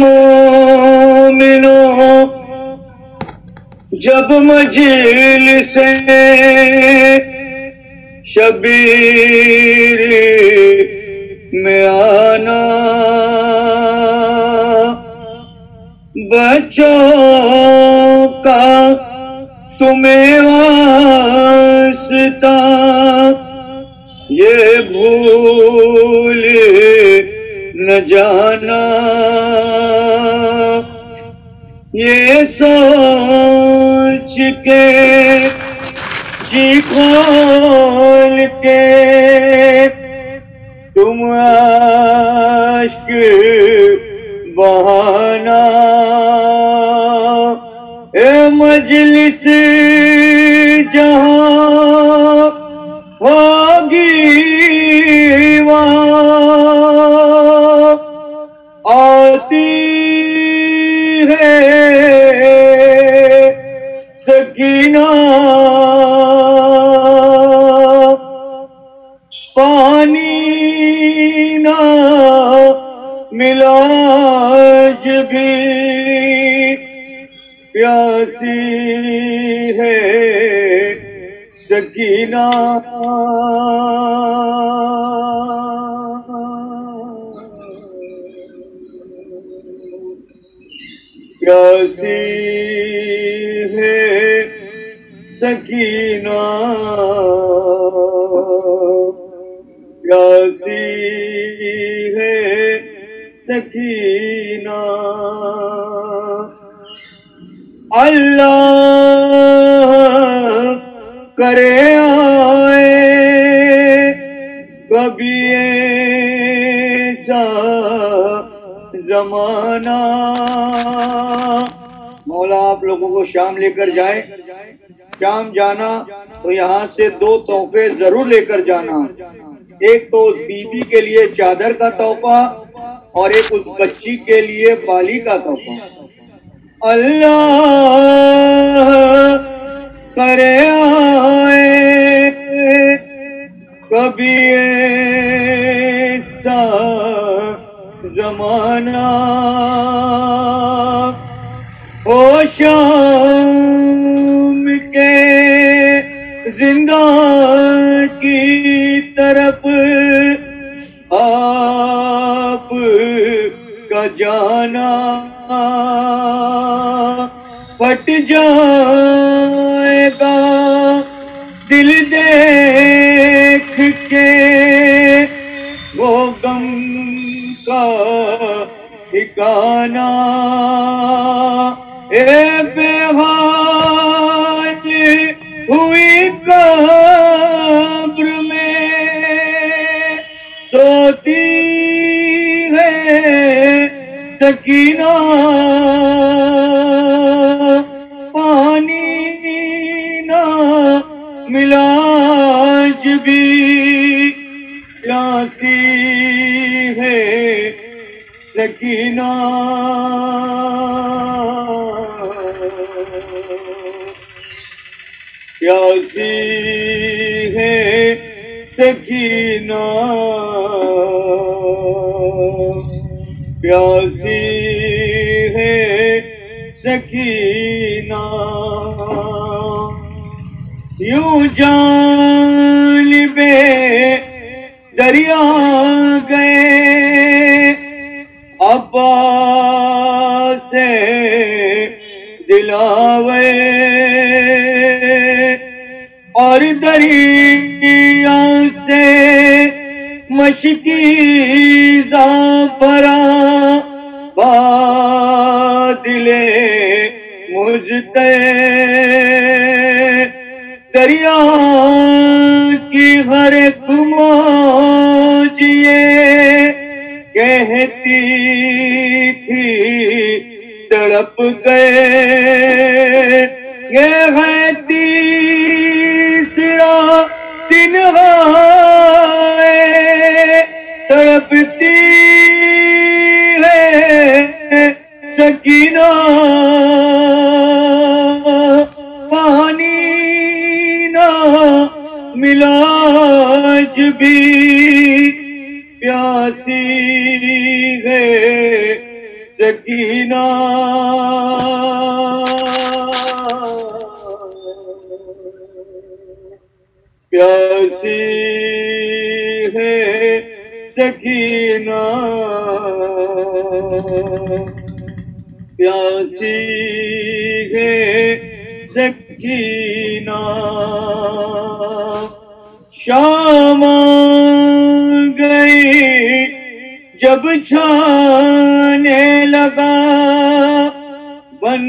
मोमिनो जब मजलिसे शबीर में आना बच्चों का तुम्हें वास्ता ये भूल न जाना ये सोच के जी खोल के तुम आश्क बहाना ए मजलिस जहां होगी वहां आती है सकीना पानी ना मिला जब भी प्यासी है सकीना प्यासी है सकीना प्यासी है सकीना। अल्लाह करे आए कभी ऐसा जमाना। मौला आप लोगों को शाम लेकर जाए। शाम जाना तो यहाँ से 2 तोहफे जरूर लेकर जाना। एक तो उस बीबी के लिए चादर का तोहफा और एक उस बच्ची के लिए बाली का तोहफा। अल्लाह करे आए कभी ऐसा जमाना हो शाम के जिंदा की तरफ आप का जाना फट जाएगा दिल देख के वो गम का ठिकाना। ए बेहाल हुई कब्र में सोती है सकीना पानी ना मिला आज भी प्यासी है सकीना। प्यासी है सकीना, प्यासी है सकीना। यूं जानिबे दरिया गए अब्बास से दिलावे, और दरिया से मशकी ज़ाफ़रा बादले मुझते। दरिया की हर एक मौज ये कहती थी तड़प गए। ये है तीसरा दिन है तड़पती है सकीना। पानी ना मिला आज भी प्यासी है सकीना। प्यासी है सकीना, प्यासी है सकीना। शाम गई जब छाने लगा बन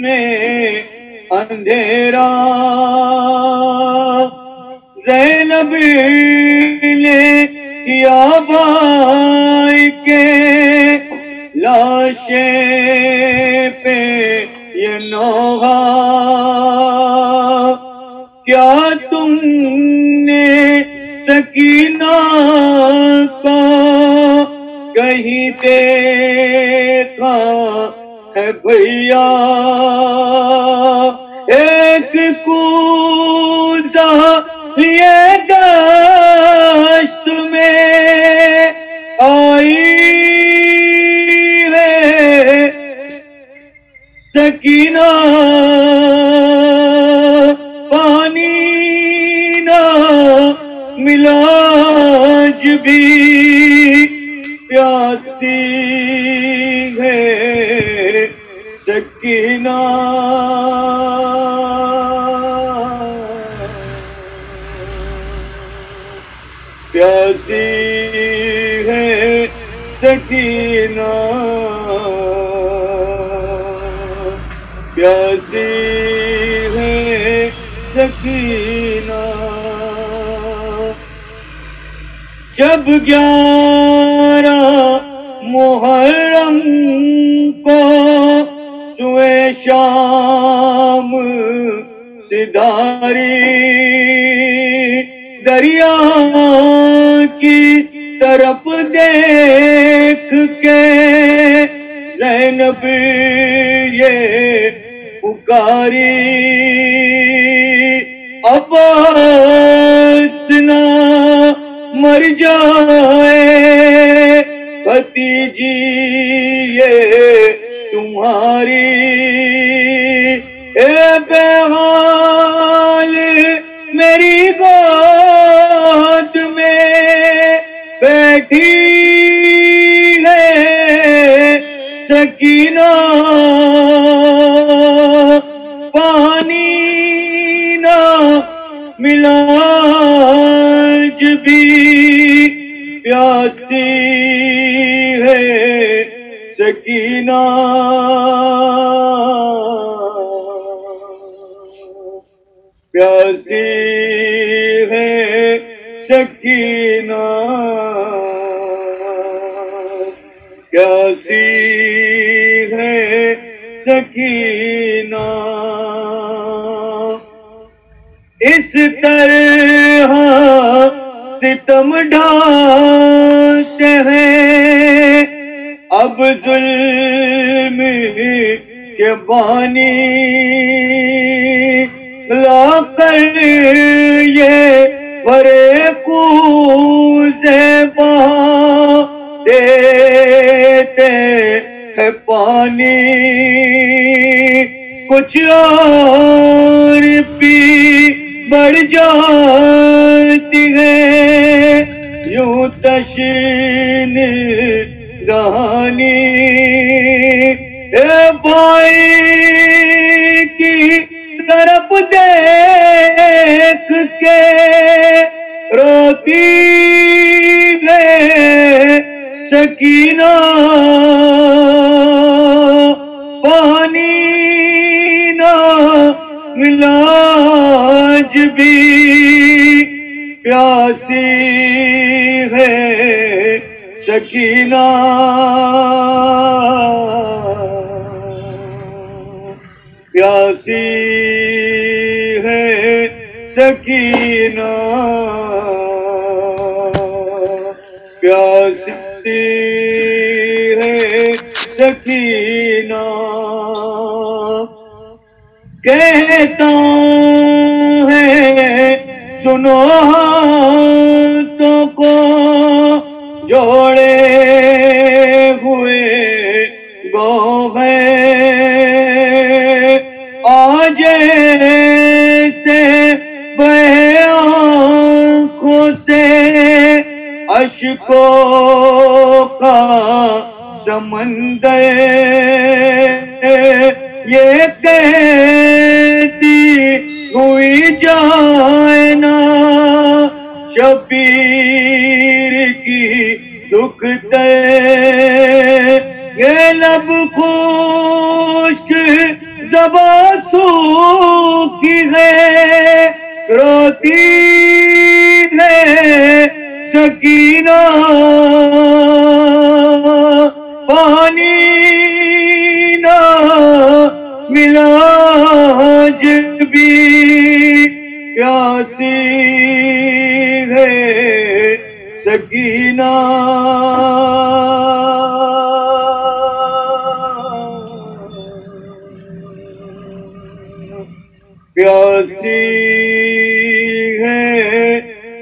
में अंधेरा। ज़ैनब ने किया भाई के लाशे पे ये नौहा। क्या तुमने सकीना को कहीं देखा है भैया? एक कूजा लिए गश्त में आई है सकीना। पानी ना मिला आज भी प्यासी है सकीना। प्यासी है सकीना, प्यासी है सकीना। जब 11 मुहर्रम को सुए शाम सिदारी दरिया की तरफ देख के ज़ैनब ये पुकारी। अब्बास ना मर जाए भतीजी ये तुम्हारी। ए बेहाल मेरी गोद में बैठी है सकीना। पानी ना मिला आज भी प्यासी है सकीना। प्यासी है सकीना, प्यासी है सकीना। इस तरह सितम ढाते हैं अब जुल्म के बानी, लाकर ये भरे कूज़े बहा देते है पानी। कुछ और भी बढ़ जाती है यूं तशीन दहानी। ए भाई की तरफ देख के रोती है सकीना। पानी ना मिला आज भी प्यासी है सकीना। प्यासी है सकीना। प्यासी है सकीना। कहता है सुनो हाथों को जोड़े हुए गो है आज से वह आँखों से अश्कों का समंदर ये कहती हुई जाए ना शबीर की दुख दे। ये लब खुश्क ज़बां सूखी है रोती है सकीना। पानी ना मिला आज भी प्यासी है सकीना। प्यासी है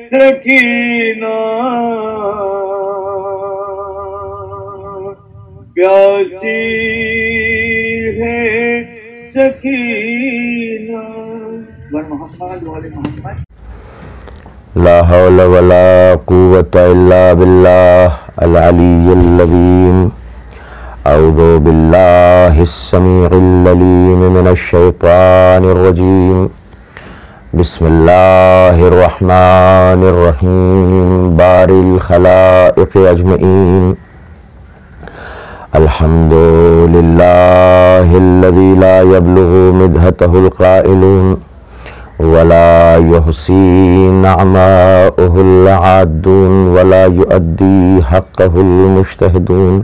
सकीना। प्यासी है सकीना। वर मोहम्मद वाले मोहम्मद। ला हौल वला कुव्वता इल्ला बिल्लाह अल अलीय्युल अज़ीम। अऊज़ु बिल्लाहिस समीउल अलीम मिनश शैतानिर रजीम। बिस्मिल्लाहिर रहमानिर रहीम। बारिल खलाइक़ अजमईन। अल्हम्दुलिल्लाहिल्लज़ी ला यब्लुगु मिदहतहुल क़ाइलून वला युहसी नअमाहुल आद्दून वला युअद्दी हक़्क़हुल मुज्तहिदून।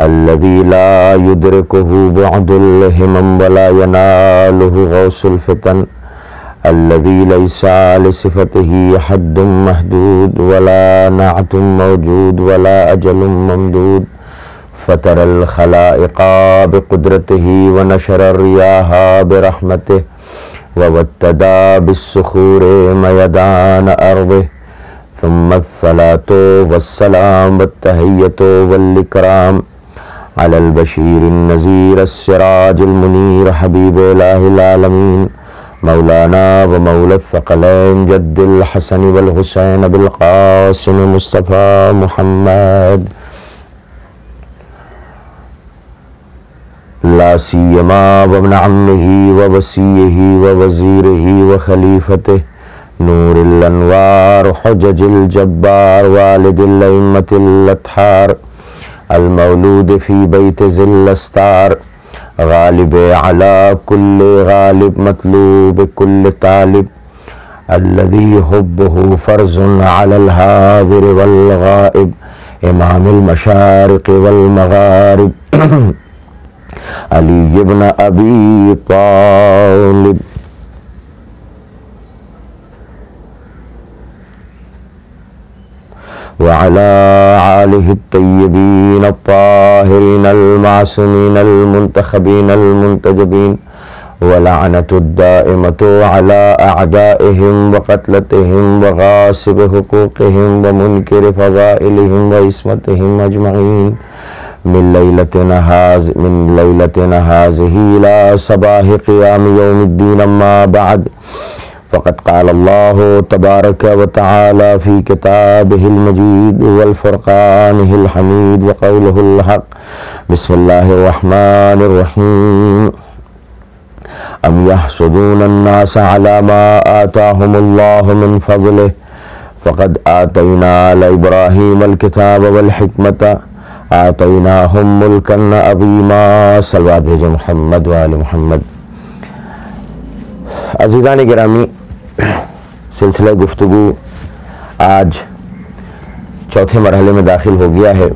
अल्लज़ी ला युद्रिकुहु बुअदुल हिमम वला यनालुहु गौसुल फितन। अल्लज़ी लैसा लिसिफ़तिही हद्दुम महदूद वला नअतुम मौजूद वला अजलुम ममदूद। फ़तरल खलाइक़ा बिक़ुद्रतिही व नशरर रियाहा बिरहमतिही व वत्तदा बिस्सुखूरि मयदान अर्दिही। सुम्मस्सलातु वस्सलाम वत्तहिय्यतु वल इकराम अलल बशीरिन नज़ीर अस्सिराजिल मुनीर हबीबिल आलमीन मौलाना व मौला थक़लैन जद्दिल हसन वल हुसैन अबिल क़ासिम मुस्तफ़ा मुहम्मद ला सियमा वब्न अम्मिही व वसीयही व वज़ीरिही व खलीफतिही नूरुल अनवार हुज्जजुल जब्बार वालिदिल अइम्मतिल अत्हार अल मौलूद फ़ी बैत ज़िल अस्तार गालिब अला कुल्ल गालिब मतलूब कुल्ल तालिब अल्लज़ी हुब्बुहु फ़र्ज़ुन अलल हाज़िर वल गाइब इमामुल मशारिक़ वल मगारिब अली इब्न अबी तालिब। वअला आलिहि तय्यबीन अत्ताहिरीन अल-मासूमीन अल-मुंतखबीन अल-मुंतजबीन वलअनतुद्दाइमतु अला अअदाइहिम वक़त्लतिहिम वग़ासिब हुकूक़िहिम वमुनकिर फ़ज़ाइलिहिम वइस्मतिहिम अजमईन मिन लैलतिना हाज़िही इला सबाहि क़ियाम यौमिद्दीन अम्मा बअद फ़क़द क़ाल अल्लाहु तबारक व तआला फ़ी किताबिहिल मजीद वल फ़ुरक़ानिहिल हमीद व क़ौलिहिल हक़। बिस्मिल्लाहिर रहमानिर रहीम। अम यहसुदून अन्नास अला मा आताहुमुल्लाहु मिन फ़ज़लिहि फ़क़द आतैना आला इब्राहीमल किताब वल हिकमत आतैनाहुम मुल्कन अज़ीमा। सल्लल्लाहु अलैहि मुहम्मद व आले मुहम्मद। अज़ीज़ान गिरामी, सिलसिला गुफ्तगू आज चौथे मरहले में दाखिल हो गया है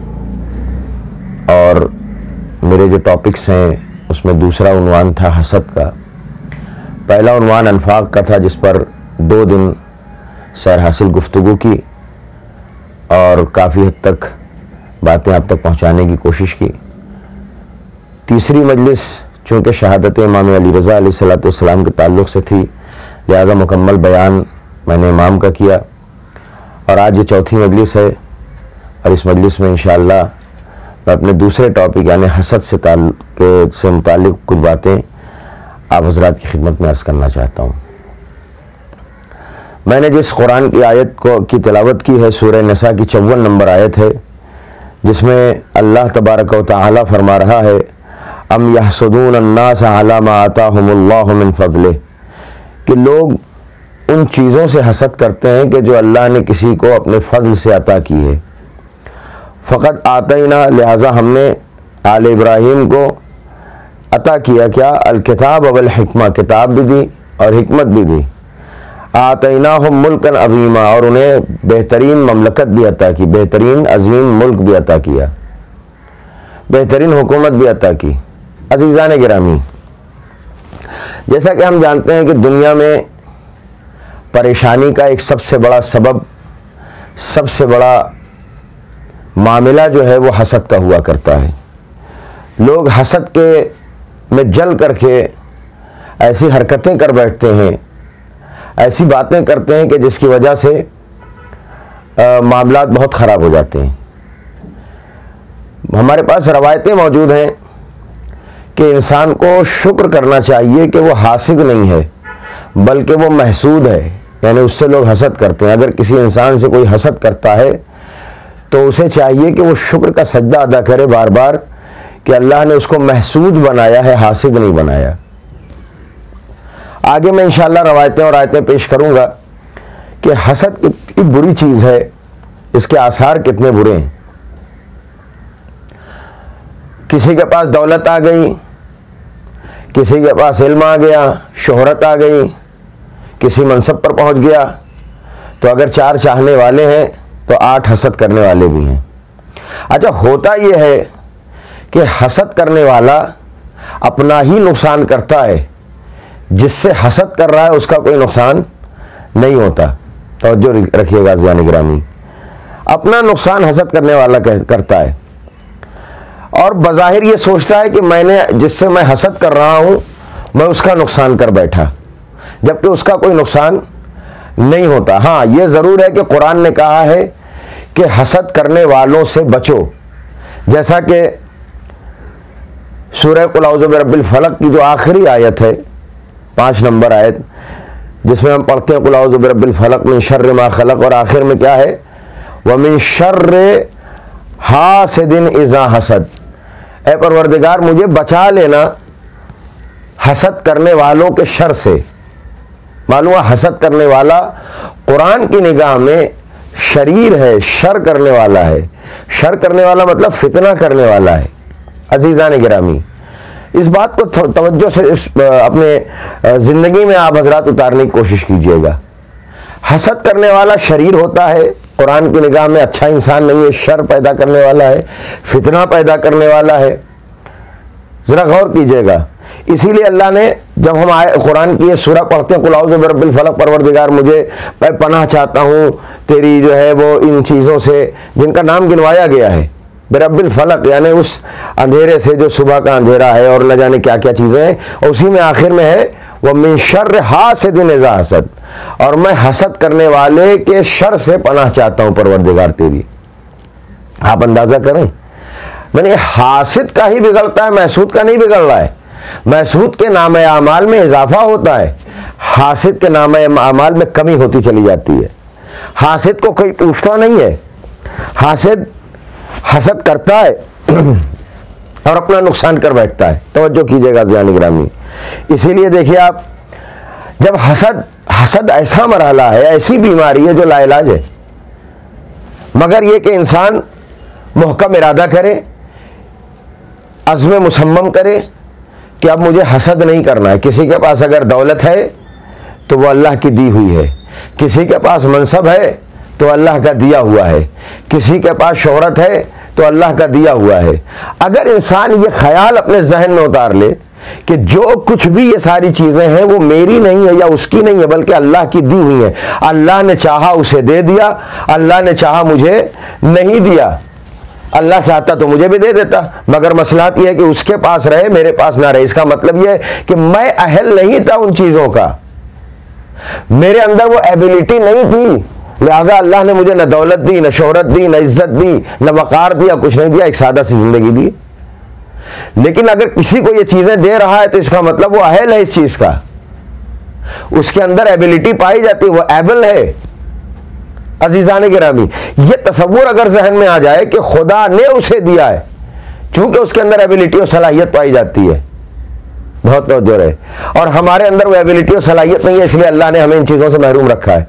और मेरे जो टॉपिक्स हैं उसमें दूसरा उन्वान था हसद का। पहला उन्वान अनफाक का था जिस पर 2 दिन सैर हासिल गुफ्तगू की और काफ़ी हद तक बातें आप तक पहुँचाने की कोशिश की। तीसरी मजलिस चूँकि शहादत इमाम अली रज़ा अलैहिस्सलाम के ताल्लुक़ से थी, लिहाजा मुकम्मल बयान मैंने इमाम का किया और आज ये चौथी मजलिस है और इस मजलिस में इंशाअल्लाह मैं अपने दूसरे टॉपिक यानी हसद से मुताल्लिक़ कुछ बातें आप हज़रात की खिदमत में अर्ज़ करना चाहता हूँ। मैंने जिस कुरान की आयत की तिलावत की है सूरह निसा की 54 नंबर आयत है, जिसमें अल्लाह तबारक व तआला फरमा रहा है अम यहसुदून अन्नास अला मा आताहुमुल्लाहु मिन फ़ज़लिहि, कि लोग उन चीज़ों से हसद करते हैं कि जो अल्लाह ने किसी को अपने फ़ज़ल से अता की है। फ़क़द आतैना, लिहाजा हमने आले इब्राहीम को अता किया क्या, अल किताब वल हिकमा, किताब भी दी और हिकमत भी दी। आतैनाहुम मुल्कन अज़ीमा, और उन्हें बेहतरीन ममलकत भी अता की, बेहतरीन अज़ीम मुल्क भी अता किया, बेहतरीन हुकूमत भी अता की। अज़ीज़ान गिरामी, जैसा कि हम जानते हैं कि दुनिया में परेशानी का एक सबसे बड़ा सबब, सबसे बड़ा मामला जो है वो हसद का हुआ करता है। लोग हसद के में जल करके ऐसी हरकतें कर बैठते हैं, ऐसी बातें करते हैं कि जिसकी वजह से मामलात बहुत ख़राब हो जाते हैं। हमारे पास रवायतें मौजूद हैं कि इंसान को शुक्र करना चाहिए कि वो हासिद नहीं है बल्कि वो महसूद है, यानी उससे लोग हसद करते हैं। अगर किसी इंसान से कोई हसद करता है तो उसे चाहिए कि वो शुक्र का सजदा अदा करे बार बार कि अल्लाह ने उसको महसूद बनाया है, हासिद नहीं बनाया। आगे मैं इंशाअल्लाह रवायतें और आयतें पेश करूंगा कि हसद कितनी बुरी चीज़ है, इसके आसार कितने बुरे हैं। किसी के पास दौलत आ गई, किसी के पास इल्म आ गया, शोहरत आ गई, किसी मनसब पर पहुंच गया, तो अगर 4 चाहने वाले हैं तो 8 हसद करने वाले भी हैं। अच्छा, होता यह है कि हसद करने वाला अपना ही नुकसान करता है, जिससे हसद कर रहा है उसका कोई नुकसान नहीं होता। तवज्जो रखिएगा ज़ियान गिरामी, अपना नुकसान हसद करने वाला करता है और बज़ाहिर ये सोचता है कि मैंने जिससे मैं हसद कर रहा हूँ मैं उसका नुकसान कर बैठा, जबकि उसका कोई नुकसान नहीं होता। हाँ, ये ज़रूर है कि कुरान ने कहा है कि हसद करने वालों से बचो, जैसा कि सूरह कुल औज़ु बिरब्बिल फलक की जो आखिरी आयत है 5 नंबर आयत, जिसमें हम पढ़ते हैं कुल औज़ु बिरब्बिल फलक मिन शर्रि मा खलक, और आखिर में क्या है, व मिन शर्रि हासिदिन इज़ा हसद, ए परवरदिगार मुझे बचा लेना हसद करने वालों के शर से। मालूम है हसद करने वाला कुरान की निगाह में शरीर है, शर करने वाला है। शर करने वाला मतलब फितना करने वाला है। अजीज़ान गिरामी, इस बात को तवज्जो से अपने ज़िंदगी में आप हज़रात उतारने की कोशिश कीजिएगा। हसद करने वाला शरीर होता है, कुरान की निगाह में अच्छा इंसान नहीं है, शर पैदा करने वाला है, फितना पैदा करने वाला है। जरा गौर कीजिएगा। इसीलिए अल्लाह ने, जब हम कुरान की ये सूरा पढ़ते हैं, कुल औज़ु बिरब्बिल फलक, परवरदिगार मुझे, मैं पनाह चाहता हूँ तेरी जो है वो इन चीज़ों से जिनका नाम गिनवाया गया है, बिरब्बिल फलक यानी उस अंधेरे से जो सुबह का अंधेरा है और न जाने क्या क्या चीज़ें हैं, और उसी में आखिर में है वह मिन शर्र हासिदिन इज़ा हसद, और मैं हसद करने वाले के शर से पनाह चाहता हूँ परवरदिगार तेरी। आप अंदाजा करें, मैंने हासिद का ही बिगड़ता है, महसूद का नहीं बिगड़ रहा है। महसूद के नाम आमाल में इजाफा होता है, हासिद के नाम आमाल में कमी होती चली जाती है। हासिद को कोई पूछता नहीं है, हासिद हसद करता है और अपना नुकसान कर बैठता है। तवज्जो कीजिएगा ज़ियानी ग्रामी। इसीलिए देखिए आप, जब हसद ऐसा मरहला है, ऐसी बीमारी है जो लाइलाज है, मगर यह कि इंसान मुहकम इरादा करे, अज़्म मुसम्मम करे कि अब मुझे हसद नहीं करना है। किसी के पास अगर दौलत है तो वह अल्लाह की दी हुई है, किसी के पास मनसब है तो अल्लाह का दिया हुआ है, किसी के पास शोहरत है तो अल्लाह का दिया हुआ है। अगर इंसान ये ख्याल अपने जहन में उतार ले कि जो कुछ भी ये सारी चीज़ें हैं वो मेरी नहीं है या उसकी नहीं है, बल्कि अल्लाह की दी हुई है, अल्लाह ने चाहा उसे दे दिया, अल्लाह ने चाहा मुझे नहीं दिया, अल्लाह चाहता तो मुझे भी दे देता, मगर मसलात यह है कि उसके पास रहे मेरे पास ना रहे। इसका मतलब यह है कि मैं अहल नहीं था उन चीज़ों का, मेरे अंदर वो एबिलिटी नहीं थी, लिहाजा अल्लाह ने मुझे न दौलत दी, न शोहरत दी, न इज्जत दी, न वक़ार दिया, कुछ नहीं दिया, एक सादा सी जिंदगी दी। लेकिन अगर किसी को ये चीज़ें दे रहा है तो इसका मतलब वो अहल है इस चीज़ का, उसके अंदर एबिलिटी पाई जाती है, वो एबल है। अजीज़ान गिरामी, ये तसव्वुर अगर जहन में आ जाए कि खुदा ने उसे दिया है, चूंकि उसके अंदर एबिलिटी और सलाहियत पाई जाती है, बहुत तवज्जो है, और हमारे अंदर वो एबिलिटी और सलाहियत नहीं है, इसलिए अल्लाह ने हमें इन चीज़ों से महरूम रखा है।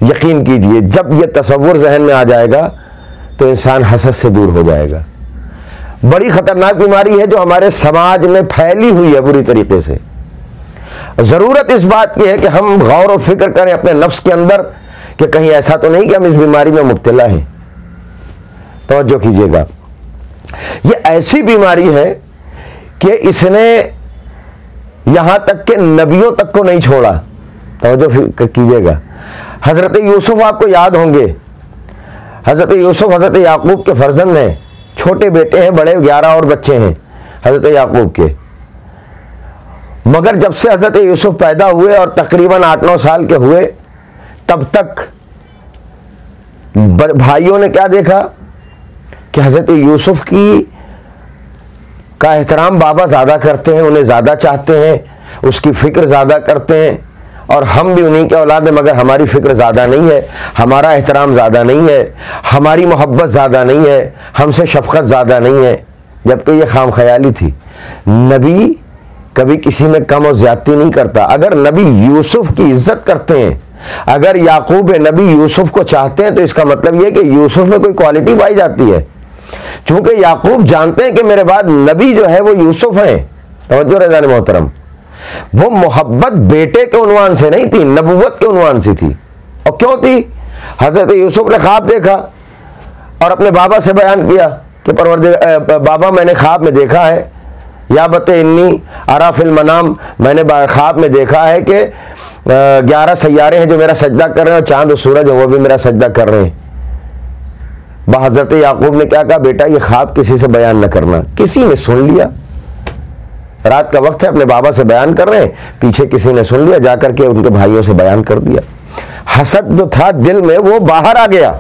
यकीन कीजिए, जब ये तसव्वुर जहन में आ जाएगा तो इंसान हसद से दूर हो जाएगा। बड़ी खतरनाक बीमारी है जो हमारे समाज में फैली हुई है बुरी तरीके से। ज़रूरत इस बात की है कि हम गौर और फिक्र करें अपने नफ्स के अंदर कि कहीं ऐसा तो नहीं कि हम इस बीमारी में मुब्तला हैं। तवज्जो कीजिएगा, ये ऐसी बीमारी है कि इसने यहां तक के नबियों तक को नहीं छोड़ा। तवज्जो कीजिएगा, हजरत यूसुफ आपको याद होंगे, हजरत यूसुफ हजरत याकूब के फर्जंद हैं, छोटे बेटे हैं, बड़े 11 और बच्चे हैं हजरत याकूब के। मगर जब से हजरत यूसुफ पैदा हुए और तकरीबन 8-9 साल के हुए, तब तक भाइयों ने क्या देखा कि हजरत यूसुफ का एहतराम बाबा ज़्यादा करते हैं, उन्हें ज़्यादा चाहते हैं, उसकी फ़िक्र ज़्यादा करते हैं, और हम भी उन्हीं के औलाद हैं, मगर हमारी फ़िक्र ज़्यादा नहीं है, हमारा एहतराम ज़्यादा नहीं है, हमारी मोहब्बत ज़्यादा नहीं है, हमसे शफ़क़त ज़्यादा नहीं है। जबकि ये खाम ख्याली थी। नबी कभी किसी में कम और ज़्यादती नहीं करता। अगर नबी यूसुफ की इज्जत करते हैं, अगर याकूब नबी यूसुफ को चाहते हैं, तो इसका मतलब यह कि यूसुफ में कोई क्वालिटी पाई जाती है। चूंकि याकूब जानते हैं कि मेरे बाद नबी जो है वो यूसुफ हैं। तवज्जो रज़ान मोहतरम, वो मोहब्बत बेटे के उन्वान से नहीं थी, नबूवत के उन्वान से थी। और क्यों थी? हजरत यूसुफ ने ख्वाब देखा और अपने बाबा से बयान किया कि परवरदिगार बाबा, मैंने ख्वाब में देखा है, या बते इन्नी अरा फिल मनाम, मैंने ख्वाब में देखा है कि 11 सैयारे हैं जो मेरा सजदा कर रहे हैं, और चांद और सूरज है वो भी मेरा सजदा कर रहे हैं। हजरत याकूब ने क्या कहा, बेटा ये ख्वाब किसी से बयान न करना। किसी ने सुन लिया, रात का वक्त है, अपने बाबा से बयान कर रहे हैं, पीछे किसी ने सुन लिया, जाकर के उनके भाइयों से बयान कर दिया। हसद जो था दिल में वो बाहर आ गया।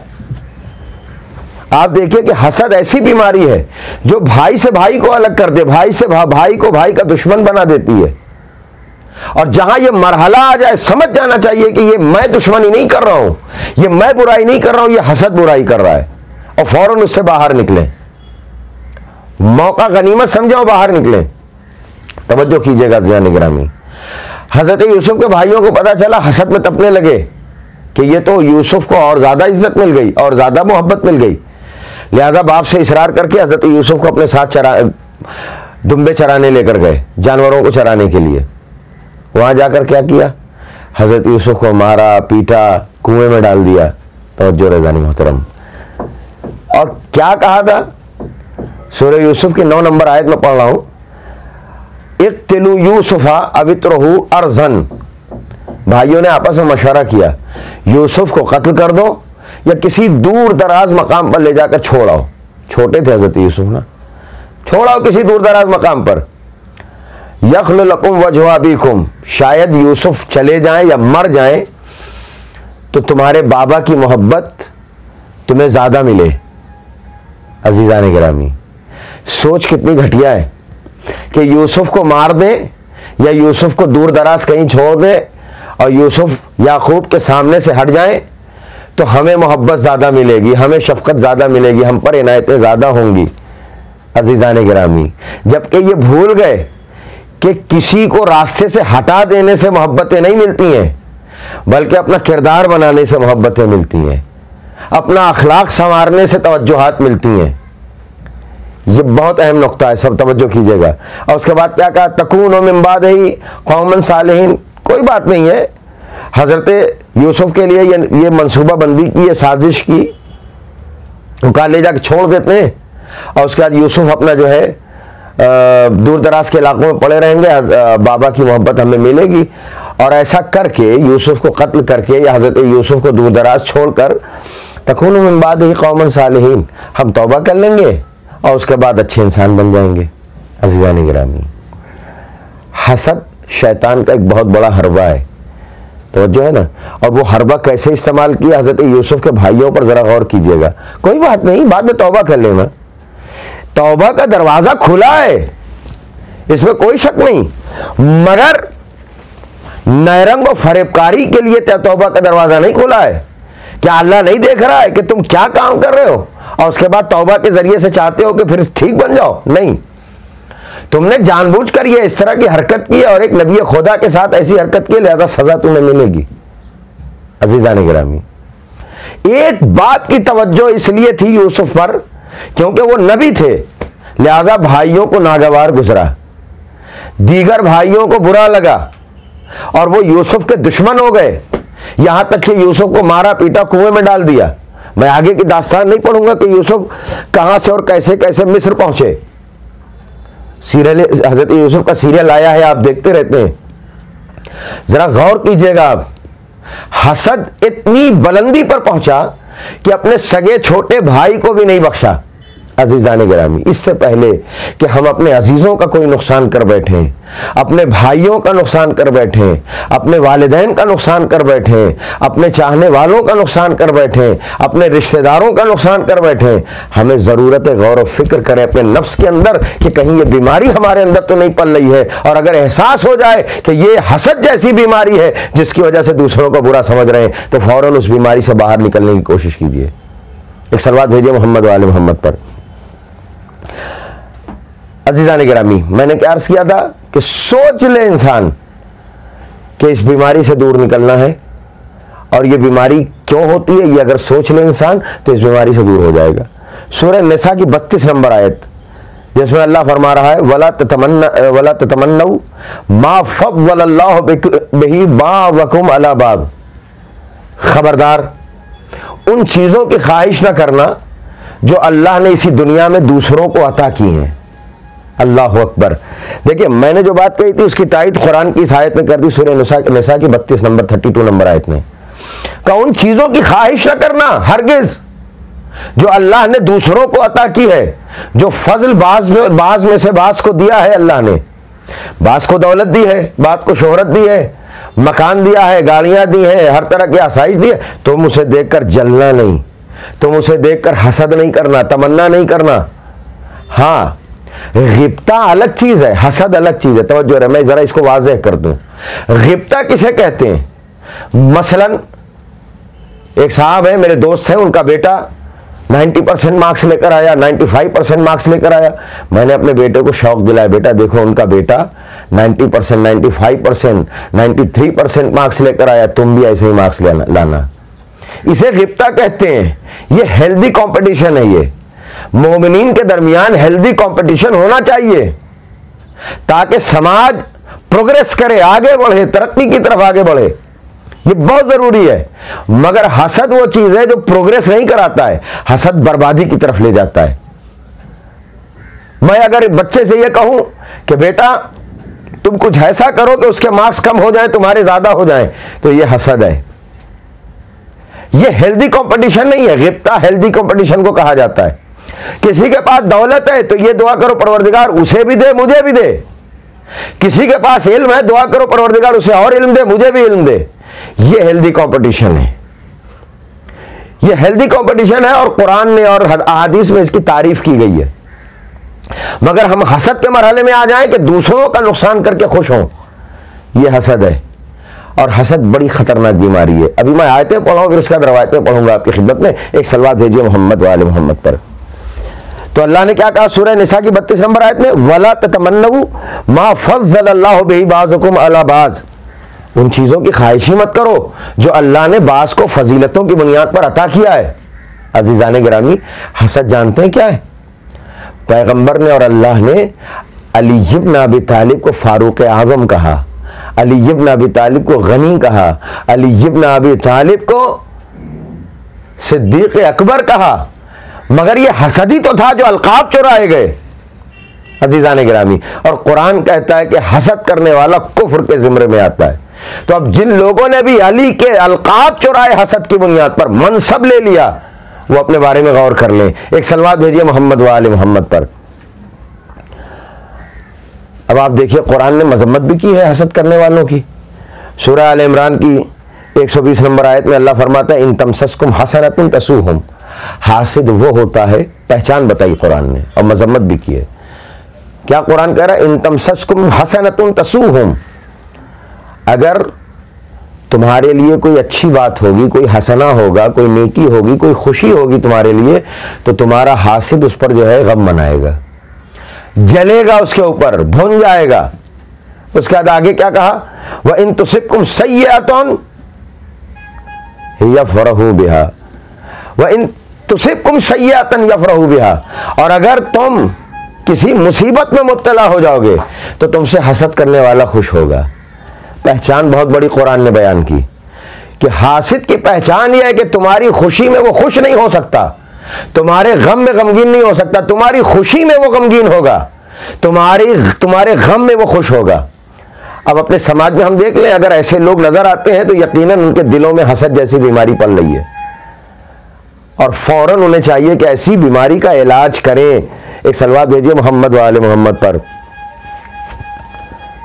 आप देखिए कि हसद ऐसी बीमारी है जो भाई से भाई को अलग कर दे, भाई से भाई को भाई का दुश्मन बना देती है। और जहां ये मरहला आ जाए, समझ जाना चाहिए कि ये मैं दुश्मनी नहीं कर रहा हूं, ये मैं बुराई नहीं कर रहा हूं, ये हसद बुराई कर रहा है, और फौरन उससे बाहर निकले। मौका गनीमत समझो, बाहर निकले। तवज्जो कीजिएगा ज़ियानी गिरामी, हजरत यूसुफ के भाइयों को पता चला, हसद में तपने लगे कि ये तो यूसुफ को और ज़्यादा इज्जत मिल गई और ज़्यादा मोहब्बत मिल गई। लिहाजा बाप से इसरार करके हजरत यूसुफ को अपने साथ दुम्बे चराने लेकर गए, जानवरों को चराने के लिए। वहाँ जाकर क्या किया, हजरत यूसुफ को मारा, पीटा, कुएं में डाल दिया। तवज्जो रज़ानी मोहतरम। और क्या कहा था? सूरह यूसुफ की 9 नंबर आयत में पढ़ रहा हूं, इक़्तिलू यूसुफा अवित्रहु अर्ज़न। भाइयों ने आपस में मशवरा किया, यूसुफ को कत्ल कर दो या किसी दूर दराज मकाम पर ले जाकर छोड़ाओ। छोटे थे हज़रत यूसुफ ना, छोड़ाओ किसी दूर दराज मकाम पर। यख्लु लकुम वजह अबीकुम, शायद यूसुफ चले जाएं या मर जाएं तो तुम्हारे बाबा की मोहब्बत तुम्हें ज्यादा मिले। अजीजान गिरामी, सोच कितनी घटिया है कि यूसुफ को मार दें या यूसुफ को दूर दराज कहीं छोड़ दें और यूसुफ याकूब के सामने से हट जाएं तो हमें मोहब्बत ज्यादा मिलेगी, हमें शफकत ज्यादा मिलेगी, हम पर इनायतें ज्यादा होंगी। अजीजान गिरामी, जबकि ये भूल गए कि किसी को रास्ते से हटा देने से मोहब्बतें नहीं मिलती हैं, बल्कि अपना किरदार बनाने से मोहब्बतें मिलती हैं, अपना अखलाक संवारने से तवज्जुहात मिलती हैं। ये बहुत अहम नुक्ता है, सब तवज्जो कीजिएगा। और उसके बाद क्या कहा? तकून मिन बादिही कौमन सालिहीन। कोई बात नहीं है, हजरत यूसुफ के लिए ये मंसूबा बंदी की, ये साजिश की, वो कहा ले जाकर छोड़ देते हैं और उसके बाद यूसुफ अपना जो है दूर दराज के इलाकों में पड़े रहेंगे, बाबा की मोहब्बत हमें मिलेगी। और ऐसा करके यूसुफ को कत्ल करके या हजरत यूसुफ को दूर दराज छोड़कर तकून मिन बादिही कौमन सालिहीन, हम तौबा कर लेंगे और उसके बाद अच्छे इंसान बन जाएंगे। अज़ीज़ान गिरामी, हसद शैतान का एक बहुत बड़ा हरबा है, तो जो है ना, और वो हरबा कैसे इस्तेमाल किया हजरत यूसुफ के भाइयों पर जरा गौर कीजिएगा। कोई बात नहीं, बाद में तौबा कर लेना, तौबा का दरवाजा खुला है, इसमें कोई शक नहीं, मगर नैरंग और फरेबकारी के लिए तौबा का दरवाजा नहीं खुला है। क्या अल्लाह नहीं देख रहा है कि तुम क्या काम कर रहे हो और उसके बाद तौबा के जरिए से चाहते हो कि फिर ठीक बन जाओ? नहीं, तुमने जानबूझकर ये इस तरह की हरकत की और एक नबी खुदा के साथ ऐसी हरकत की, लिहाजा सजा तुम्हें मिलेगी। अजीजान गिरामी, एक बात की तवज्जो इसलिए थी यूसुफ पर क्योंकि वो नबी थे, लिहाजा भाइयों को नागवार गुजरा, दीगर भाइयों को बुरा लगा और वो यूसुफ के दुश्मन हो गए, यहां तक कि यूसुफ को मारा पीटा, कुएं में डाल दिया। मैं आगे की दास्तान नहीं पढ़ूंगा कि यूसुफ कहां से और कैसे कैसे मिस्र पहुंचे। सीरियल हजरत यूसुफ का सीरियल आया है, आप देखते रहते हैं, जरा गौर कीजिएगा आप। हसद इतनी बुलंदी पर पहुंचा कि अपने सगे छोटे भाई को भी नहीं बख्शा। अजीजान गिरामी, इससे पहले कि हम अपने अजीजों का कोई नुकसान कर बैठे, अपने भाइयों का नुकसान कर बैठे, अपने वालिदैन का नुकसान कर बैठे, अपने चाहने वालों का नुकसान कर बैठे, अपने रिश्तेदारों का नुकसान कर बैठे, हमें जरूरत है गौर व फिक्र करें अपने नफ्स के अंदर कि कहीं ये बीमारी हमारे अंदर तो नहीं पल रही है। और अगर एहसास हो जाए कि ये हसद जैसी बीमारी है जिसकी वजह से दूसरों को बुरा समझ रहे हैं, तो फौरन उस बीमारी से बाहर निकलने की कोशिश कीजिए। एक सलवात भेजिए मोहम्मद वाले मोहम्मद पर। अजीजान गिरामी, मैंने क्या अर्ज किया था कि सोच ले इंसान कि इस बीमारी से दूर निकलना है, और ये बीमारी क्यों होती है, ये अगर सोच ले इंसान तो इस बीमारी से दूर हो जाएगा। सूरह निसा की 32 नंबर आयत, जिसमें अल्लाह फरमा रहा है, वला ततमन्नऊ मा फव्वलल्लाहु बिही बाअकुम अला बाअ। खबरदार, उन चीजों की ख्वाहिश ना करना जो अल्लाह ने इसी दुनिया में दूसरों को अता की हैं। अल्लाह अकबर। देखिए, मैंने जो बात कही थी उसकी टाइट कुरान की इस आयत में कर दी, सूरह निसा की 32 नंबर 32 नंबर आयत में, का उन चीजों की ख्वाहिश न करना हरगिज जो अल्लाह ने दूसरों को अता की है, जो फजल बाज में से बाज को दिया है। अल्लाह ने बाज को दौलत दी है, बाज को शोहरत दी है, मकान दिया है, गाड़ियां दी है, हर तरह की आसाइश दी है। तुम उसे देखकर जलना नहीं, तुम उसे देखकर हसद नहीं करना, तमन्ना नहीं करना। हाँ, गिब्ता अलग चीज है, हसद अलग चीज है। तवज्जो है, मैं जरा इसको वाज़ेह कर दूं। गिब्ता किसे कहते हैं? मसलन एक साहब है, मेरे दोस्त हैं, उनका बेटा 90% मार्क्स लेकर आया, 95% मार्क्स लेकर आया। मैंने अपने बेटे को शौक दिलाया, बेटा देखो उनका बेटा 90%, 95%, 93% मार्क्स लेकर आया, तुम भी ऐसे ही मार्क्स लाना। इसे गिब्ता कहते हैं। ये हेल्दी कंपटीशन है। ये मोमिनीन के दरमियान हेल्दी कंपटीशन होना चाहिए ताकि समाज प्रोग्रेस करे, आगे बढ़े, तरक्की की तरफ आगे बढ़े। ये बहुत जरूरी है। मगर हसद वो चीज है जो प्रोग्रेस नहीं कराता है, हसद बर्बादी की तरफ ले जाता है। मैं अगर बच्चे से ये कहूं कि बेटा तुम कुछ ऐसा करो कि उसके मार्क्स कम हो जाए, तुम्हारे ज्यादा हो जाए, तो ये हसद है। ये हेल्दी कंपटीशन नहीं है, गिब्ता हेल्दी कंपटीशन को कहा जाता है। किसी के पास दौलत है तो ये दुआ करो परवरदिगार उसे भी दे मुझे भी दे। किसी के पास इल्म है, दुआ करो परवरदिगार उसे और इल्म दे मुझे भी इल्म दे। ये हेल्दी कंपटीशन है, ये हेल्दी कंपटीशन है और कुरान ने और अहादीस में इसकी तारीफ की गई है। मगर हम हसद के मरहले में आ जाएं कि दूसरों का नुकसान करके खुश हों, यह हसद है। और हसद बड़ी खतरनाक बीमारी है। अभी मैं आयतें पढ़ूंगा, फिर उसके बाद रवायतें पढ़ूंगा आपकी खिदमत में। एक सलवात भेजिए मोहम्मद वाले मोहम्मद पर। तो अल्लाह ने क्या कहा सूरह निसा की 32 नंबर आयत में, वला ततमन्नू मा फज़्ज़लल्लाहु बिही बाज़कुम अला बाज़, उन चीजों की ख्वाहिशी मत करो जो अल्लाह ने बास को फजीलतों की बुनियाद पर अता किया है। अजीजान गिरामी, हसद जानते हैं क्या है? पैगंबर ने और अल्लाह ने अली इब्न अबी तालिब को फारूक आज़म कहा, अली इब्न अबी तालिब को गनी कहा, अली इब्न अबी तालिब को सिद्दीक अकबर कहा। मगर ये हसदी तो था जो अलकाब चुराए गए। अजीजान गिरामी, और कुरान कहता है कि हसद करने वाला कुफ्र के जिम्मे में आता है। तो अब जिन लोगों ने भी अली के अलकाब चुराए हसद की बुनियाद पर, मनसब ले लिया, वो अपने बारे में गौर कर लें। एक सलवात भेजिए मोहम्मद वाले मोहम्मद पर। अब आप देखिए कुरान ने मजम्मत भी की है हसद करने वालों की। सूरह आल इमरान की 120 नंबर आयत में अल्लाह फरमाता है, इन तमसस्कुम हसनतुन तसूहुम, हासिद वो होता है, पहचान बताई कुरान ने और मजम्मत भी की है। क्या कुरान कह रहा है? इन तमसस्कुम हसनतुन तसूहुम, अगर तुम्हारे लिए कोई अच्छी बात होगी, कोई हसना होगा, कोई नेकी होगी, कोई खुशी होगी तुम्हारे लिए, तो तुम्हारा हासिद उस पर जो है गम मनाएगा, जलेगा, उसके ऊपर भुन जाएगा। उसके बाद आगे क्या कहा? वह इन तुसिबकुम सय्यअतुन यफरहू बिहा, वह इन तुसिबकुम सय्यअतन यफरहू बिहा, और अगर तुम किसी मुसीबत में मुब्तला हो जाओगे तो तुमसे हसद करने वाला खुश होगा। पहचान बहुत बड़ी कुरान ने बयान की कि हासिद की पहचान यह है कि तुम्हारी खुशी में वो खुश नहीं हो सकता, तुम्हारे गम में गमगीन नहीं हो सकता, तुम्हारी खुशी में वो गमगीन होगा, तुम्हारे गम में वो खुश होगा। अब अपने समाज में हम देख लें, अगर ऐसे लोग नजर आते हैं तो यकीनन उनके दिलों में हसद जैसी बीमारी पल रही है और फौरन उन्हें चाहिए कि ऐसी बीमारी का इलाज करें। एक सलवात भेजिए मोहम्मद वाले मोहम्मद पर।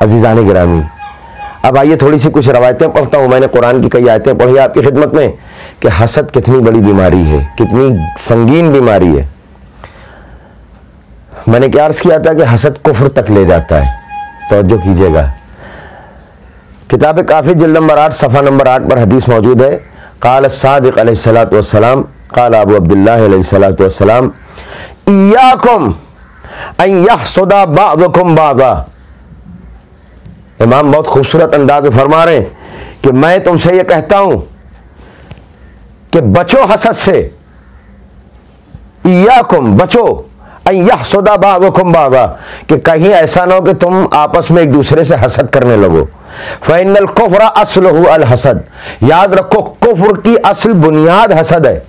अजीजान गिरामी, अब आइए थोड़ी सी कुछ रवायतें पढ़ता हूं। मैंने कुरान की कई आयतें पढ़ी आपकी खिदमत में कि हसद कितनी बड़ी बीमारी है, कितनी संगीन बीमारी है। मैंने क्या अर्ज किया था कि हसद कुफ्र तक ले जाता है। तवज्जो कीजिएगा, किताब काफी जिल्द नंबर 8 सफ़ा नंबर 8 पर हदीस मौजूद है। क़ाल सादिक़ अलैहिस्सलातु वस्सलाम, क़ाल अबू अब्दुल्लाह अलैहिस्सलातु वस्सलाम, इय्याकुम अन यहसुदा बअदुकुम बअदा। इमाम बहुत खूबसूरत अंदाज में फरमा रहे हैं कि मैं तुमसे ये कहता हूं कि बचो हसद से, इय्याकुम बचो, अन यहसुदा बअदुकुम बअदा, कि कहीं ऐसा ना हो कि तुम आपस में एक दूसरे से हसद करने लगो। फ़इन्नल कुफ्र अस्लुहु अल हसद, याद रखो कुफ्र की असल बुनियाद हसद है।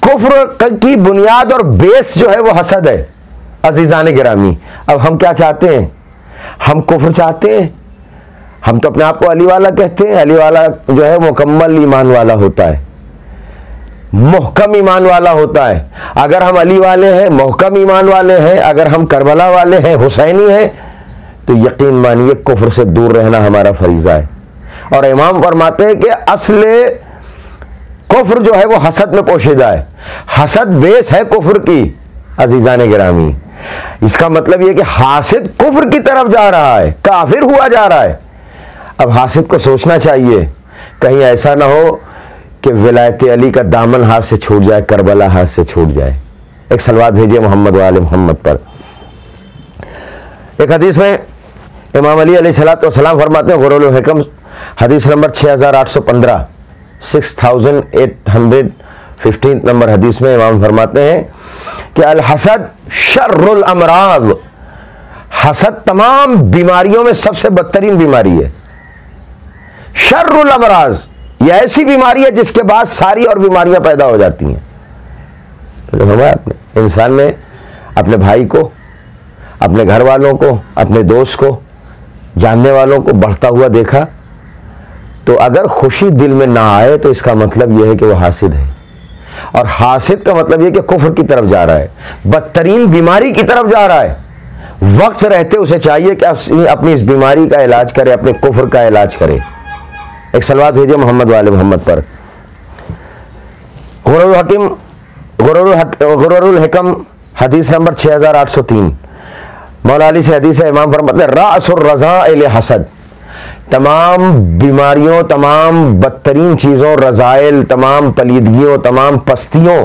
कुफ्र की बुनियाद और बेस जो है वो हसद है। अजीजान गिरामी, अब हम क्या चाहते हैं? हम कुफ्र चाहते हैं? हम तो अपने आप को अली वाला कहते हैं। अली वाला जो है मुकम्मल ईमान वाला होता है, मुहकम ईमान वाला होता है। अगर हम अली वाले हैं, मुहकम ईमान वाले हैं, अगर हम करबला वाले हैं, हुसैनी हैं, तो यकीन मानिए कुफ्र से दूर रहना हमारा फरीजा है। और इमाम फरमाते हैं कि असले कुफ्र जो है वो हसद में पोशीदा है। हसद बेस है कुफ्र की। अजीजान गिरामी, इसका मतलब यह कि हासिद कुफ्र की तरफ जा रहा है, काफिर हुआ जा रहा है। अब हासिद को सोचना चाहिए कहीं ऐसा ना हो कि विलायत अली का दामन हाथ से छूट जाए, करबला हाथ से छूट जाए। एक सलवात भेजिए मोहम्मद वाले मोहम्मद पर। एक हदीस में इमाम अली अलैहिस्सलातु वस्सलाम फरमाते हैं, गुरुल हिकम हदीस नंबर 6815, 6815 नंबर हदीस में इमाम फरमाते हैं कि अल हसद शर्रुल अमराज, हसद तमाम बीमारियों में सबसे बदतरीन बीमारी है। शर्रुल अमराज, यह ऐसी बीमारी है जिसके बाद सारी और बीमारियां पैदा हो जाती हैं। तो इंसान ने अपने भाई को, अपने घर वालों को, अपने दोस्त को, जानने वालों को बढ़ता हुआ देखा, तो अगर खुशी दिल में ना आए तो इसका मतलब यह है कि वह हासिद है। और हासिद का मतलब यह कि कुफ्र की तरफ जा रहा है, बदतरीन बीमारी की तरफ जा रहा है। वक्त रहते उसे चाहिए कि अपनी इस बीमारी का इलाज करे, अपने कुफ्र का इलाज करे। एक सलवात भेजे मोहम्मद वाले मोहम्मद पर। गुरूरुल हिकम हदीस नंबर 6803, मौला अली से हदीस है, इमाम फरमाते हैं रासुर रज़ा इल हसद, तमाम बीमारियों, तमाम बदतरीन चीज़ों, रज़ाइल, तमाम पलीदगियों, तमाम पस्तियों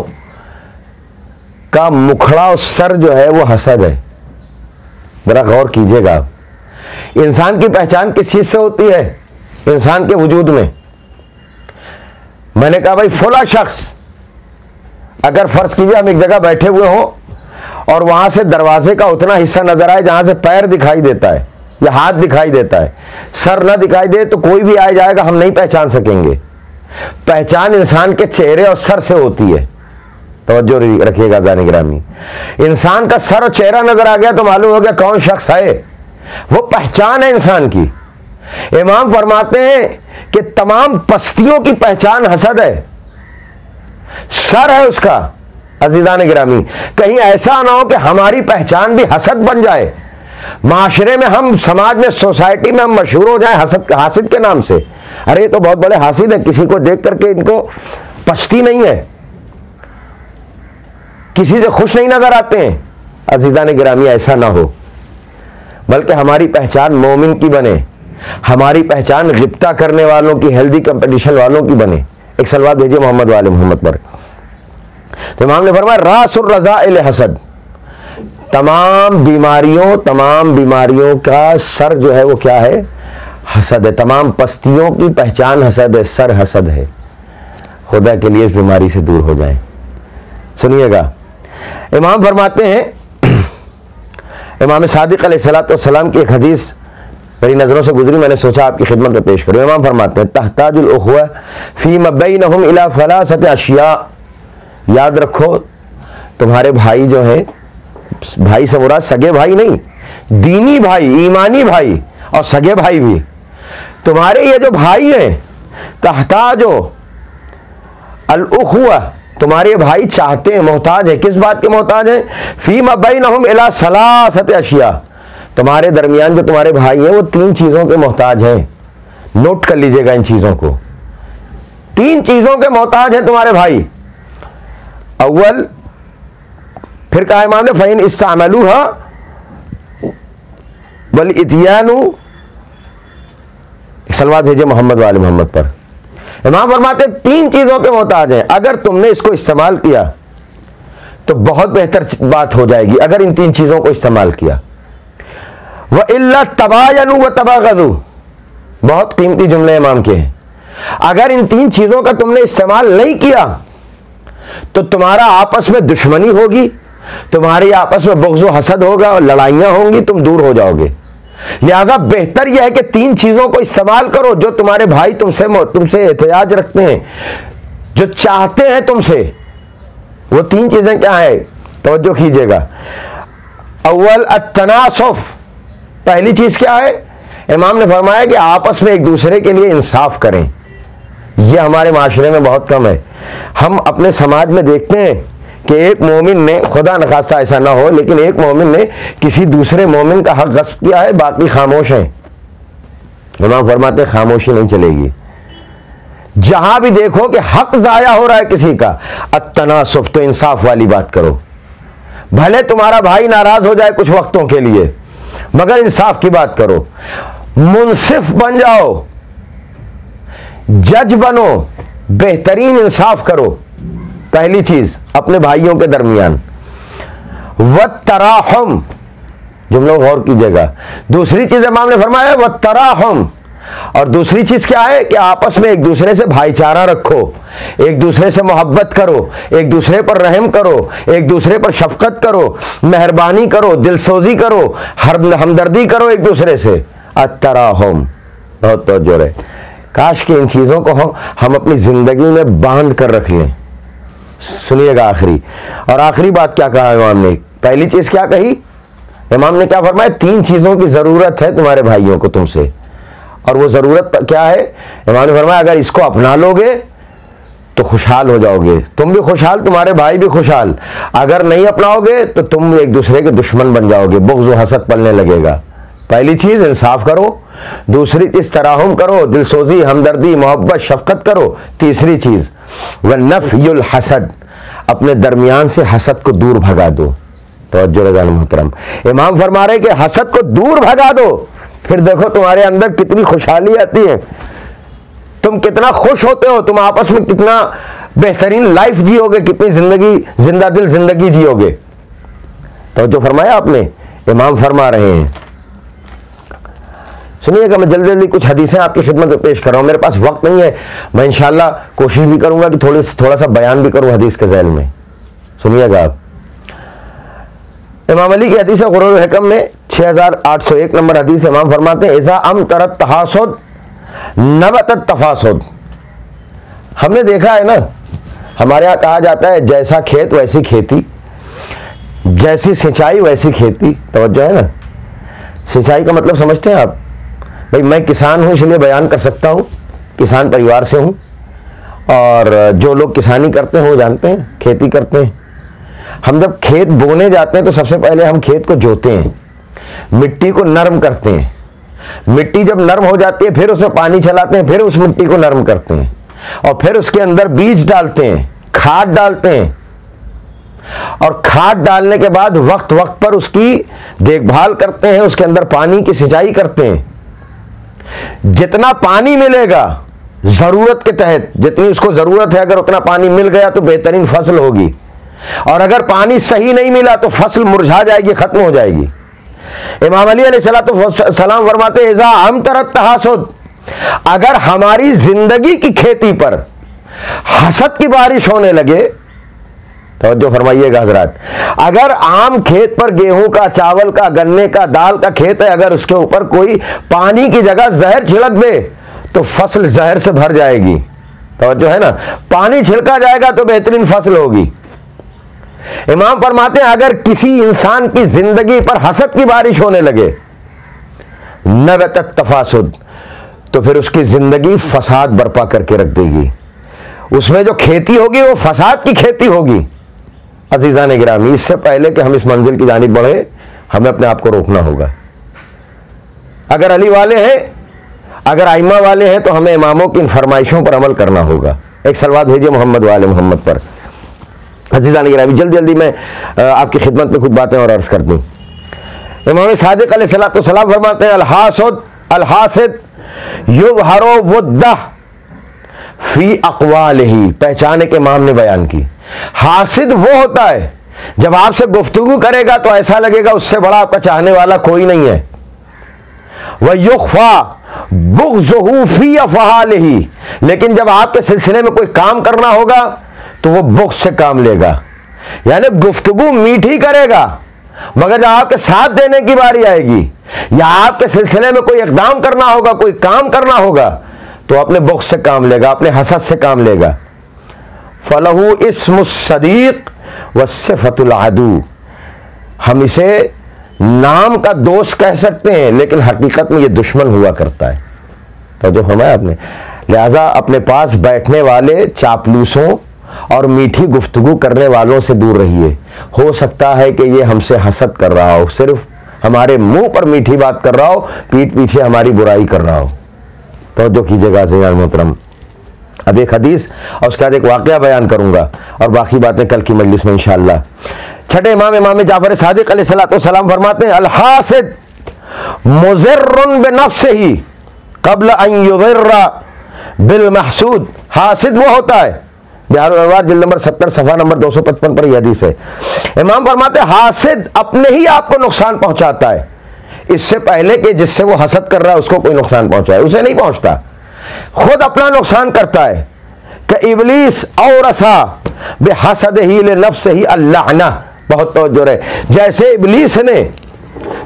का मुखड़ा और सर जो है वो हसद है। जरा गौर कीजिएगा, इंसान की पहचान किस चीज़ से होती है? इंसान के वजूद में। मैंने कहा भाई फला शख्स, अगर फर्ज कीजिए हम एक जगह बैठे हुए हो और वहां से दरवाजे का उतना हिस्सा नजर आए जहां से पैर दिखाई देता है या हाथ दिखाई देता है, सर ना दिखाई दे, तो कोई भी आ जाएगा, हम नहीं पहचान सकेंगे। पहचान इंसान के चेहरे और सर से होती है। तवज्जो रखिएगा जाने गिरामी, इंसान का सर और चेहरा नजर आ गया तो मालूम हो गया कौन शख्स है, वो पहचान है इंसान की। इमाम फरमाते हैं कि तमाम पस्तियों की पहचान हसद है, सर है उसका। अजीजान गिरामी, कहीं ऐसा ना हो कि हमारी पहचान भी हसद बन जाए, माशरे में हम, समाज में, सोसाइटी में हम मशहूर हो जाए हासिद के नाम से। अरे ये तो बहुत बड़े हासिद है, किसी को देख करके इनको पछती नहीं है, किसी से खुश नहीं नजर आते हैं। अजीजान गिरामी, ऐसा ना हो, बल्कि हमारी पहचान मोमिन की बने, हमारी पहचान गिप्ता करने वालों की, हेल्दी कंपटीशन वालों की बने। एक सलवात भेजिए मोहम्मद वाले मोहम्मद पर। तो इमाम ने फरमाया रासुर रज़ा इल हसद, तमाम बीमारियों का सर जो है वो क्या है? हसद है। तमाम पस्तियों की पहचान हसद है, सर हसद है। खुदा के लिए इस बीमारी से दूर हो जाए। सुनिएगा, इमाम फरमाते हैं, इमाम सादिक अलैहिस्सलाम की एक हदीस मेरी नजरों से गुजरी, मैंने सोचा आपकी खिदमत में पेश करूं। इमाम फरमाते हैं तहताजुल उख़्वा फी मा बैनहुम इला सलासति अशिया, याद रखो तुम्हारे भाई जो है, भाई से मुराद सगे भाई नहीं, दीनी भाई, ईमानी भाई और सगे भाई भी, तुम्हारे ये जो भाई हैं, तहताजो अल उख़्वा, तुम्हारे भाई चाहते हैं, मोहताज है, किस बात के मोहताज हैं? फी मा बैनहुम इला सलासति अशिया, तुम्हारे दरमियान जो तुम्हारे भाई हैं वो 3 चीजों के मोहताज हैं। नोट कर लीजिएगा इन चीजों को, 3 चीजों के मोहताज हैं तुम्हारे भाई। अव्वल, फिर कहा इमाम ने फ़इन इस्तामलूहा वल इतियानु, सलवात भेजे मोहम्मद वाले मोहम्मद पर। इमाम फरमाते 3 चीजों के मोहताज हैं, अगर तुमने इसको इस्तेमाल किया तो बहुत बेहतर बात हो जाएगी। अगर इन 3 चीजों को इस्तेमाल किया, व इल्ला तबायनु व तबागदू, बहुत कीमती जुमले इमाम के हैं। अगर इन 3 चीजों का तुमने इस्तेमाल नहीं किया तो तुम्हारा आपस में दुश्मनी होगी, तुम्हारी आपस में बुग़्ज़ व हसद होगा और लड़ाइयां होंगी, तुम दूर हो जाओगे। लिहाजा बेहतर यह है कि 3 चीजों को इस्तेमाल करो जो तुम्हारे भाई तुमसे एहतियाज रखते हैं, जो चाहते हैं तुमसे। वो 3 चीजें क्या है? तवज्जो कीजिएगा। अव्वल अत्तनासुफ, पहली चीज क्या है? इमाम ने फरमाया कि आपस में एक दूसरे के लिए इंसाफ करें। यह हमारे माशरे में बहुत कम है। हम अपने समाज में देखते हैं कि एक मोमिन ने, खुदा न खास्ता ऐसा ना हो, लेकिन एक मोमिन ने किसी दूसरे मोमिन का हक गस्ब किया है, बाकी खामोश हैं। इमाम फरमाते हैं खामोशी नहीं चलेगी। जहां भी देखो कि हक जाया हो रहा है किसी का, अत्तनासुफ, तो इंसाफ वाली बात करो। भले तुम्हारा भाई नाराज हो जाए कुछ वक्तों के लिए, मगर इंसाफ की बात करो। मुंसिफ बन जाओ, जज बनो, बेहतरीन इंसाफ करो। पहली चीज अपने भाइयों के दरमियान। वत्तराहुम, जुमलों गौर कीजिएगा। दूसरी चीज इमाम ने फरमाया वत्तराहुम, और दूसरी चीज क्या है कि आपस में एक दूसरे से भाईचारा रखो, एक दूसरे से मोहब्बत करो, एक दूसरे पर रहम करो, एक दूसरे पर शफकत करो, मेहरबानी करो, दिलसोजी करो, हमदर्दी करो एक दूसरे से। अत्तराहुम, बहुत तवज्जो है। काश कि इन चीज़ों को हम अपनी ज़िंदगी में बांध कर रख लें। सुनिएगा आखिरी, और आखिरी बात क्या कहा इमाम ने। पहली चीज़ क्या कही इमाम ने, क्या फरमाया, 3 चीज़ों की ज़रूरत है तुम्हारे भाइयों को तुमसे, और वो ज़रूरत क्या है। इमाम ने फरमाया अगर इसको अपना लोगे तो खुशहाल हो जाओगे, तुम भी खुशहाल, तुम्हारे भाई भी खुशहाल। अगर नहीं अपनाओगे तो तुम एक दूसरे के दुश्मन बन जाओगे, बुग़्ज़ व हसद पलने लगेगा। पहली चीज़ इंसाफ करो, दूसरी चीज़ तराहुम करो, दिलसोजी, हमदर्दी, मोहब्बत, शफकत करो। तीसरी चीज़ वनफ़युल हसद, अपने दरमियान से हसद को दूर भगा दो। तवज्जो रज़ान मोहतरम, इमाम फरमा रहे कि हसद को दूर भगा दो, फिर देखो तुम्हारे अंदर कितनी खुशहाली आती है, तुम कितना खुश होते हो, तुम आपस में कितना बेहतरीन लाइफ जियोगे, कितनी जिंदगी, जिंदा दिल जिंदगी जियोगे। तो जो फरमाया आपने, इमाम फरमा रहे हैं। सुनिएगा, मैं जल्दी जल्दी कुछ हदीसें आपकी खिदमत में पेश कर रहा हूं, मेरे पास वक्त नहीं है, मैं इंशाअल्लाह कोशिश भी करूंगा कि थोड़ा सा बयान भी करूं हदीस के ज़ैल में। सुनिएगा आप, इमाम अली की हदीस है गुरूर हिकम में 6801 नंबर हदीस, इमाम फरमाते हैं इज़ा अमतरत तहासुद नबतत तफासुद। हमने देखा है ना, हमारे यहाँ कहा जाता है जैसा खेत वैसी खेती, जैसी सिंचाई वैसी खेती। तवज्जो है ना, सिंचाई का मतलब समझते हैं आप? भाई मैं किसान हूँ इसलिए बयान कर सकता हूँ, किसान परिवार से हूँ, और जो लोग किसानी करते हैं वो जानते हैं, खेती करते हैं। हम जब खेत बोने जाते हैं तो सबसे पहले हम खेत को जोते हैं, मिट्टी को नरम करते हैं। मिट्टी जब नरम हो जाती है फिर उसमें पानी चलाते हैं, फिर उस मिट्टी को नरम करते हैं, और फिर उसके अंदर बीज डालते हैं, खाद डालते हैं, और खाद डालने के बाद वक्त वक्त पर उसकी देखभाल करते हैं, उसके अंदर पानी की सिंचाई करते हैं। जितना पानी मिलेगा जरूरत के तहत, जितनी उसको जरूरत है, अगर उतना पानी मिल गया तो बेहतरीन फसल होगी, और अगर पानी सही नहीं मिला तो फसल मुरझा जाएगी, खत्म हो जाएगी। इमाम अली अलैहिस्सलाम फरमाते हैं इज़ा अमतरत तहासुद, अगर हमारी जिंदगी की खेती पर हसद की बारिश होने लगे, तो जो फरमाइएगा हजरात, अगर आम खेत पर गेहूं का, चावल का, गन्ने का, दाल का खेत है, अगर उसके ऊपर कोई पानी की जगह जहर छिड़क दे तो फसल जहर से भर जाएगी। तो जो है ना, पानी छिड़का जाएगा तो बेहतरीन फसल होगी। इमाम फरमाते हैं अगर किसी इंसान की जिंदगी पर हसद की बारिश होने लगे, नबतत तफासुद, तो फिर उसकी जिंदगी फसाद बर्पा करके रख देगी। उसमें जो खेती होगी वो फसाद की खेती होगी। अजीज़ान गिरामी, इससे पहले कि हम इस मंजिल की जानिब बढ़े, हमें अपने आप को रोकना होगा। अगर अली वाले हैं, अगर आइमा वाले हैं, तो हमें इमामों की इन फरमाइशों पर अमल करना होगा। एक सलवात भेजिए मोहम्मद वाले मोहम्मद पर। अज़ीज़ान गिरामी, जल्दी जल्दी मैं आपकी खिदमत में कुछ बातें और अर्ज कर दूं। इमाम सादिक अलैहिस्सलाम फरमाते हैं अल-हासिद युज़हरु वुद्दह फी अक़वालिही, पहचाने के इमाम ने बयान की। हासिद वो होता है जब आपसे गुफ्तगू करेगा तो ऐसा लगेगा उससे बड़ा आपका चाहने वाला कोई नहीं है। वह युख्फा बुग़्ज़ुहु फी अफ़आलिही, लेकिन जब आपके सिलसिले में कोई काम करना होगा तो वो बुग़्ज़ से काम लेगा, यानी गुफ्तगू मीठी करेगा, मगर जब आपके साथ देने की बारी आएगी या आपके सिलसिले में कोई इक़दाम करना होगा, कोई काम करना होगा, तो अपने बुग़्ज़ से काम लेगा, अपने हसद से काम लेगा। फलहु इस्मुस सदीक़ व सिफ़तुल अदू, हम इसे नाम का दोस्त कह सकते हैं, लेकिन हकीकत में ये दुश्मन हुआ करता है। तो जो हमारा आपने, लिहाजा अपने पास बैठने वाले चापलूसों और मीठी गुफ्तगू करने वालों से दूर रहिए। हो सकता है कि ये हमसे हसद कर रहा हो, सिर्फ हमारे मुंह पर मीठी बात कर रहा हो, पीठ पीछे हमारी बुराई कर रहा हो। तो जो कीजिएगा अज़ीज़ान मोहतरम, अब एक हदीस और उसके बाद एक वाक़या बयान करूंगा और बाकी बातें कल की मजलिस में इंशाअल्लाह। छठे इमाम जाफर सादिक अलैहिस्सलाम फरमाते हैं अल-हासिद मुज़िर्रुन बिनफ्सिही क़ब्ल अन युज़िर्रा बिल महसूद। हासिद वो होता है, बिहारुल अनवार जिल्द नंबर 70 सफ़ा नंबर 255 पर यह हदीस है। इमाम फरमाते हैं हासिद अपने ही आपको नुकसान पहुंचाता है, इससे पहले कि जिससे वो हसद कर रहा है उसको कोई नुकसान पहुंचाए, उसे नहीं पहुंचता, खुद अपना नुकसान करता है। कि इब्लीस औरसा बेहसदिही लिनफ्सिही अल्लाअना, बहुत तवज्जो है। जैसे इब्लीस ने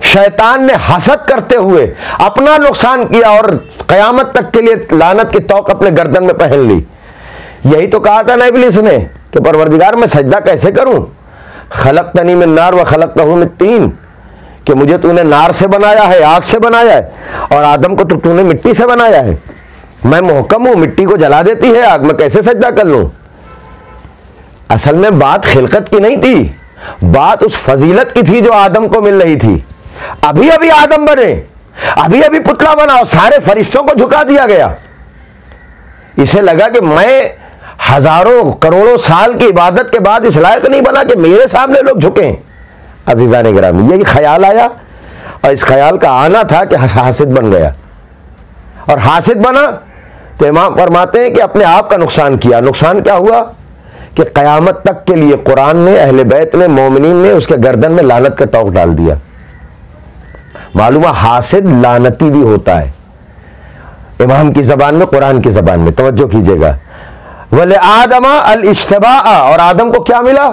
शैतान ने हसद करते हुए अपना नुकसान किया और कयामत तक के लिए लानत की तौक अपने गर्दन में पहन ली। यही तो कहा था ना इब्लीस ने कि परवरदिगार मैं सजदा कैसे करूं, खलक़तनी मिन नार व खलक़तहू मिन तीन, कि मुझे तूने नार से बनाया है, आग से बनाया है, और आदम को तो तूने मिट्टी से बनाया है। मैं मोहकम हूं, मिट्टी को जला देती है आग, में कैसे सजदा कर लूं। असल में बात खिलकत की नहीं थी, बात उस फजीलत की थी जो आदम को मिल रही थी। अभी अभी आदम बने, अभी अभी पुतला बना और सारे फरिश्तों को झुका दिया गया। इसे लगा कि मैं हजारों करोड़ों साल की इबादत के बाद इस लायक नहीं बना कि मेरे सामने लोग झुकें। अजीज़ान गिरामी, यही ख्याल आया और इस ख्याल का आना था कि हासिद बन गया, और हासिद बना तो इमाम फरमाते हैं कि अपने आप का नुकसान किया। नुकसान क्या हुआ कि क़यामत तक के लिए कुरान ने, अहले बैत ने, मोमिनीन ने उसके गर्दन में लानत का तौक डाल दिया। मालूम है हासिद लानती भी होता है, इमाम की जबान में, कुरान की जबान में। तवज्जो कीजिएगा, वले आदमा अल इज्तिबा, और आदम को क्या मिला,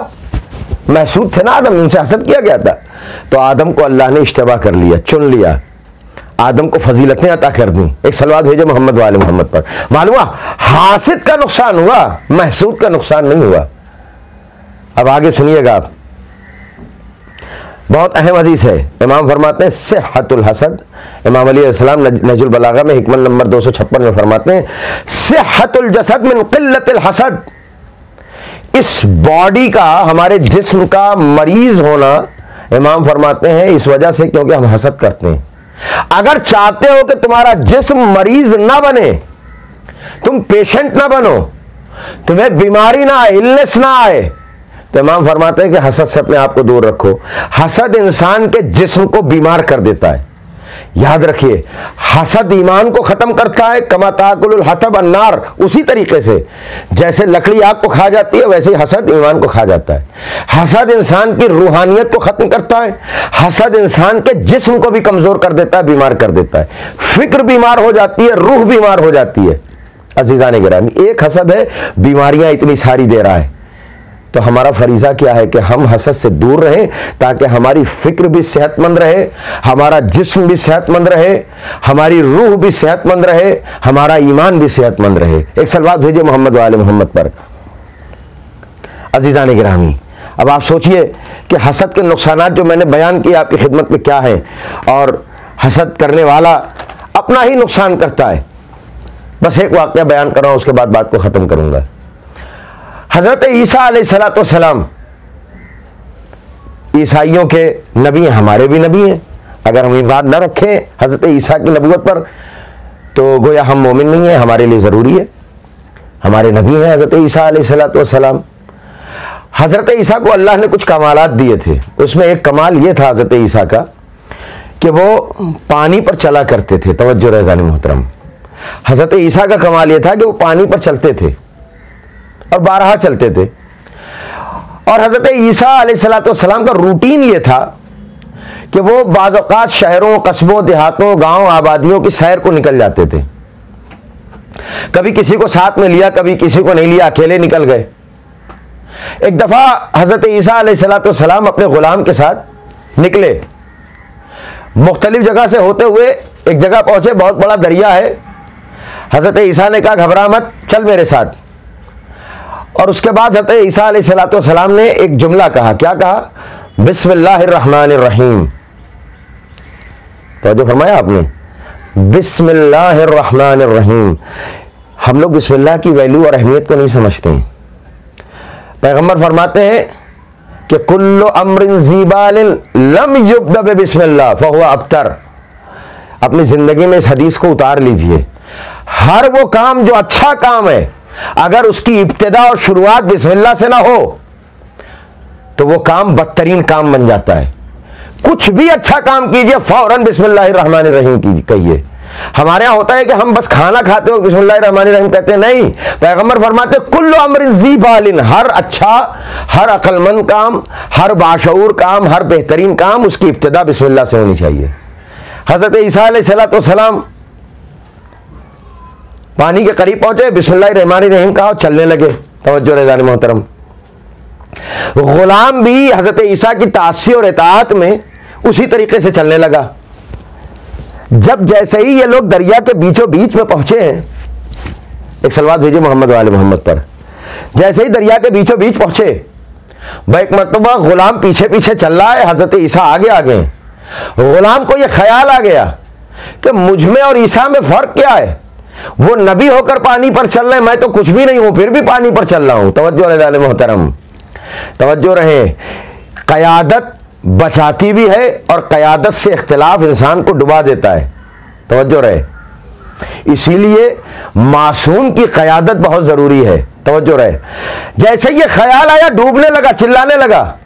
महसूद थे ना आदम, उनसे हसद किया गया था, तो आदम को अल्लाह ने इज्तिबा कर लिया, चुन लिया, आदम को फजीलतें अता कर दी। एक सलवात भेजे मोहम्मद वाले मोहम्मद पर। मालूम हासिद का नुकसान हुआ, महसूद का नुकसान नहीं हुआ। अब आगे सुनिएगा आप, बहुत अहम हदीस है। इमाम फरमाते हैं सिहतुल हसद, इमाम अली अलैहिस्सलाम नहजुल बलागा में हिकमत नंबर 256 में फरमाते हैं सिहतुल जसद मिन क़िल्लतिल हसद, इस बॉडी का, हमारे जिस्म का मरीज होना, इमाम फरमाते हैं इस वजह से क्योंकि हम हसद करते हैं। अगर चाहते हो कि तुम्हारा जिस्म मरीज ना बने, तुम पेशेंट ना बनो, तुम्हें बीमारी ना आए, इलनेस ना आए, तो इमाम फरमाते हैं कि हसद से अपने आप को दूर रखो। हसद इंसान के जिस्म को बीमार कर देता है। याद रखिए, हसद ईमान को खत्म करता है, कमा ताकुलुल हतब अन्नार, उसी तरीके से जैसे लकड़ी आग को खा जाती है वैसे ही हसद ईमान को खा जाता है। हसद इंसान की रूहानियत को खत्म करता है, हसद इंसान के जिस्म को भी कमजोर कर देता है, बीमार कर देता है। फिक्र बीमार हो जाती है, रूह बीमार हो जाती है। अजीजान गिरामी, एक हसद है, बीमारियां इतनी सारी दे रहा है। तो हमारा फरीजा क्या है कि हम हसद से दूर रहें, ताकि हमारी फिक्र भी सेहतमंद रहे, हमारा जिस्म भी सेहतमंद रहे, हमारी रूह भी सेहतमंद रहे, हमारा ईमान भी सेहतमंद रहे। एक सलवात भेजिए मोहम्मद वाले मोहम्मद पर। अजीज़ान गिरामी, अब आप सोचिए कि हसद के नुकसानात जो मैंने बयान किए आपकी खिदमत में क्या है, और हसद करने वाला अपना ही नुकसान करता है। बस एक वाक़या बयान कर रहा हूं, उसके बाद बात को ख़त्म करूंगा। हज़रत ईसा अलैहिस्सलाम ईसाइयों के नबी हैं, हमारे भी नबी हैं। अगर हम ईमान न रखें हज़रत ईसा की नबूवत पर तो गोया हम मोमिन नहीं हैं, हमारे लिए ज़रूरी है। हमारे नबी हैं हज़रत ईसा अलैहिस्सलाम। हज़रत ईसा को अल्लाह ने कुछ कमालात दिए थे, उसमें एक कमाल ये था हज़रत ईसा का कि वो पानी पर चला करते थे। तवज्जो रज़ानी मोहतरम, हज़रत ईसा का कमाल ये था कि वो पानी पर चलते थे और बारहा चलते थे। और हज़रत ईसा अलैहिस्सलाम का रूटीन ये था कि वो बाज़ औक़ात शहरों, कस्बों, देहातों, गांव, आबादियों की सैर को निकल जाते थे। कभी किसी को साथ में लिया, कभी किसी को नहीं लिया, अकेले निकल गए। एक दफ़ा हज़रत ईसा अलैहिस्सलाम अपने ग़ुलाम के साथ निकले, मुख्तलिफ जगह से होते हुए एक जगह पहुंचे, बहुत बड़ा दरिया है। हज़रत ईसा ने कहा घबरा मत, चल मेरे साथ। और उसके बाद हज़रत ईसा अलैहिस्सलाम ने एक जुमला कहा। क्या कहा? बिस्मिल्लाहिर्रहमानिर्रहीम। तो जो फरमाया आपने, बिस्मिल्लाहिर्रहमानिर्रहीम। हम लोग बिस्मिल्लाह की वैल्यू और अहमियत को नहीं समझते हैं। पैगंबर फरमाते हैं कि कुल्लु अम्रिन ज़ीबालिन लम युब्दा बिस्मिल्लाह फहुवा अब्तर। अपनी जिंदगी में इस हदीस को उतार लीजिए। हर वो काम जो अच्छा काम है, अगर उसकी इब्तिदा और शुरुआत बिस्मिल्लाह से ना हो तो वो काम बदतरीन काम बन जाता है। कुछ भी अच्छा काम कीजिए फौरन बिस्मिल्लाहिर्रहमानिर्रहीम कहिए। हमारे यहां होता है कि हम बस खाना खाते हो बिस्मिल्लाहिर्रहमानिर्रहीम कहते हैं, नहीं। पैगंबर फरमाते कुल्लु अम्रिन ज़ीबालिन, हर अच्छा, हर अक्लमंद काम, हर बाशऊर काम, हर बेहतरीन काम, उसकी इब्तिदा बिस्मिल्लाह से होनी चाहिए। हज़रत ईसा अलैहिस्सलाम पानी के करीब पहुंचे, बिस्मिल्लाहिर्रहमानिर्रहीम कहा, चलने लगे। तवज्जो रज़ानी मोहतरम, गुलाम भी हज़रत ईसा की तासी और इताअत में उसी तरीके से चलने लगा। जब जैसे ही ये लोग दरिया के बीचों बीच में पहुंचे हैं, एक सलवात भेजिए मोहम्मद वाले मोहम्मद पर, जैसे ही दरिया के बीचों बीच पहुंचे, एक मरतबा गुलाम पीछे पीछे चल रहा है, हजरत ईसा आगे आगे। गुलाम को यह ख्याल आ गया कि मुझ में और ईसा में फर्क क्या है, वो नबी होकर पानी पर चल रहे, मैं तो कुछ भी नहीं हूं फिर भी पानी पर चल रहा हूं। तवज्जो मोहतरम, तवज्जो रहे, क़यादत बचाती भी है और क़यादत से इख्तिलाफ इंसान को डुबा देता है। तवज्जो रहे, इसीलिए मासूम की क़यादत बहुत ज़रूरी है। तवज्जो रहे, जैसे ये ख्याल आया डूबने लगा, चिल्लाने लगा,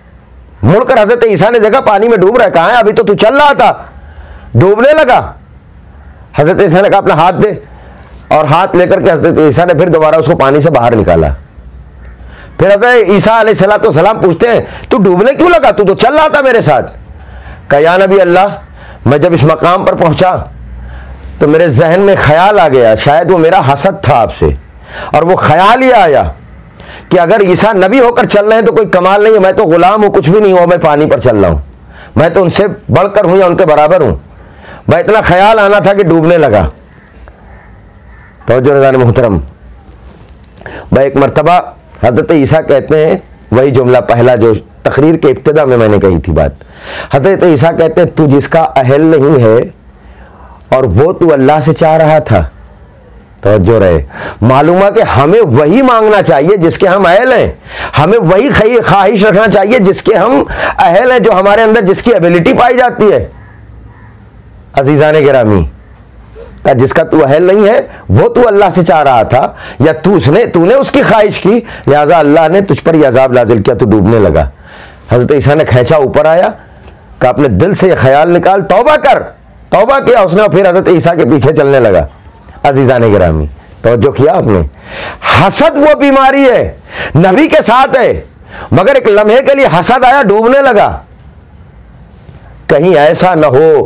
मुड़कर हजरत ईसा ने देखा पानी में डूब रहा है, कहाँ है, अभी तो तू चल रहा था, डूबने लगा। हजरत ईसा ने कहा अपना हाथ दे, और हाथ लेकर के हजरत ईसा ने फिर दोबारा उसको पानी से बाहर निकाला। फिर हजरत ईसा अलैहिस्सलाम पूछते हैं तू डूबने क्यों लगा, तू तो चल रहा था मेरे साथ। कहा या नबी अल्लाह, मैं जब इस मकाम पर पहुंचा तो मेरे जहन में ख्याल आ गया, शायद वो मेरा हसद था आपसे, और वो ख्याल ही आया कि अगर ईसा नबी होकर चल रहे हैं तो कोई कमाल नहीं है, मैं तो गुलाम हूं, कुछ भी नहीं हुआ, मैं पानी पर चल रहा हूं, मैं तो उनसे बढ़कर हूं या उनके बराबर हूं। मैं इतना ख्याल आना था कि डूबने लगा। तो जो मोहतरम, भाई एक मरतबा हजरत ईसा कहते हैं, वही जुमला पहला जो तकरीर के इब्तिदा में मैंने कही थी बात, हजरत ईसा कहते हैं तू जिसका अहल नहीं है और वो तू अल्लाह से चाह रहा था। तो जो रहे, मालूम है कि हमें वही मांगना चाहिए जिसके हम अहल हैं, हमें वही ख्वाहिश रखना चाहिए जिसके हम अहल हैं, जो हमारे अंदर जिसकी एबिलिटी पाई जाती है। अजीजान गिरामी, जिसका तू अहल नहीं है वो तू अल्लाह से चाह रहा था, या तूने उसकी ख्वाहिश की, लिहाजा अल्लाह ने तुझ पर यह अजाब नाजिल किया, तू डूबने लगा। हजरत ईसा ने खींचा ऊपर आया, कहा अपने दिल से यह ख्याल निकाल, तौबा कर। तौबा किया उसने, और फिर हजरत ईसा के पीछे चलने लगा। अजीजान गिरामी, तवज्जो किया आपने, हसद वो बीमारी है, नबी के साथ है, मगर एक लम्हे के लिए हसद आया, डूबने लगा। कहीं ऐसा न हो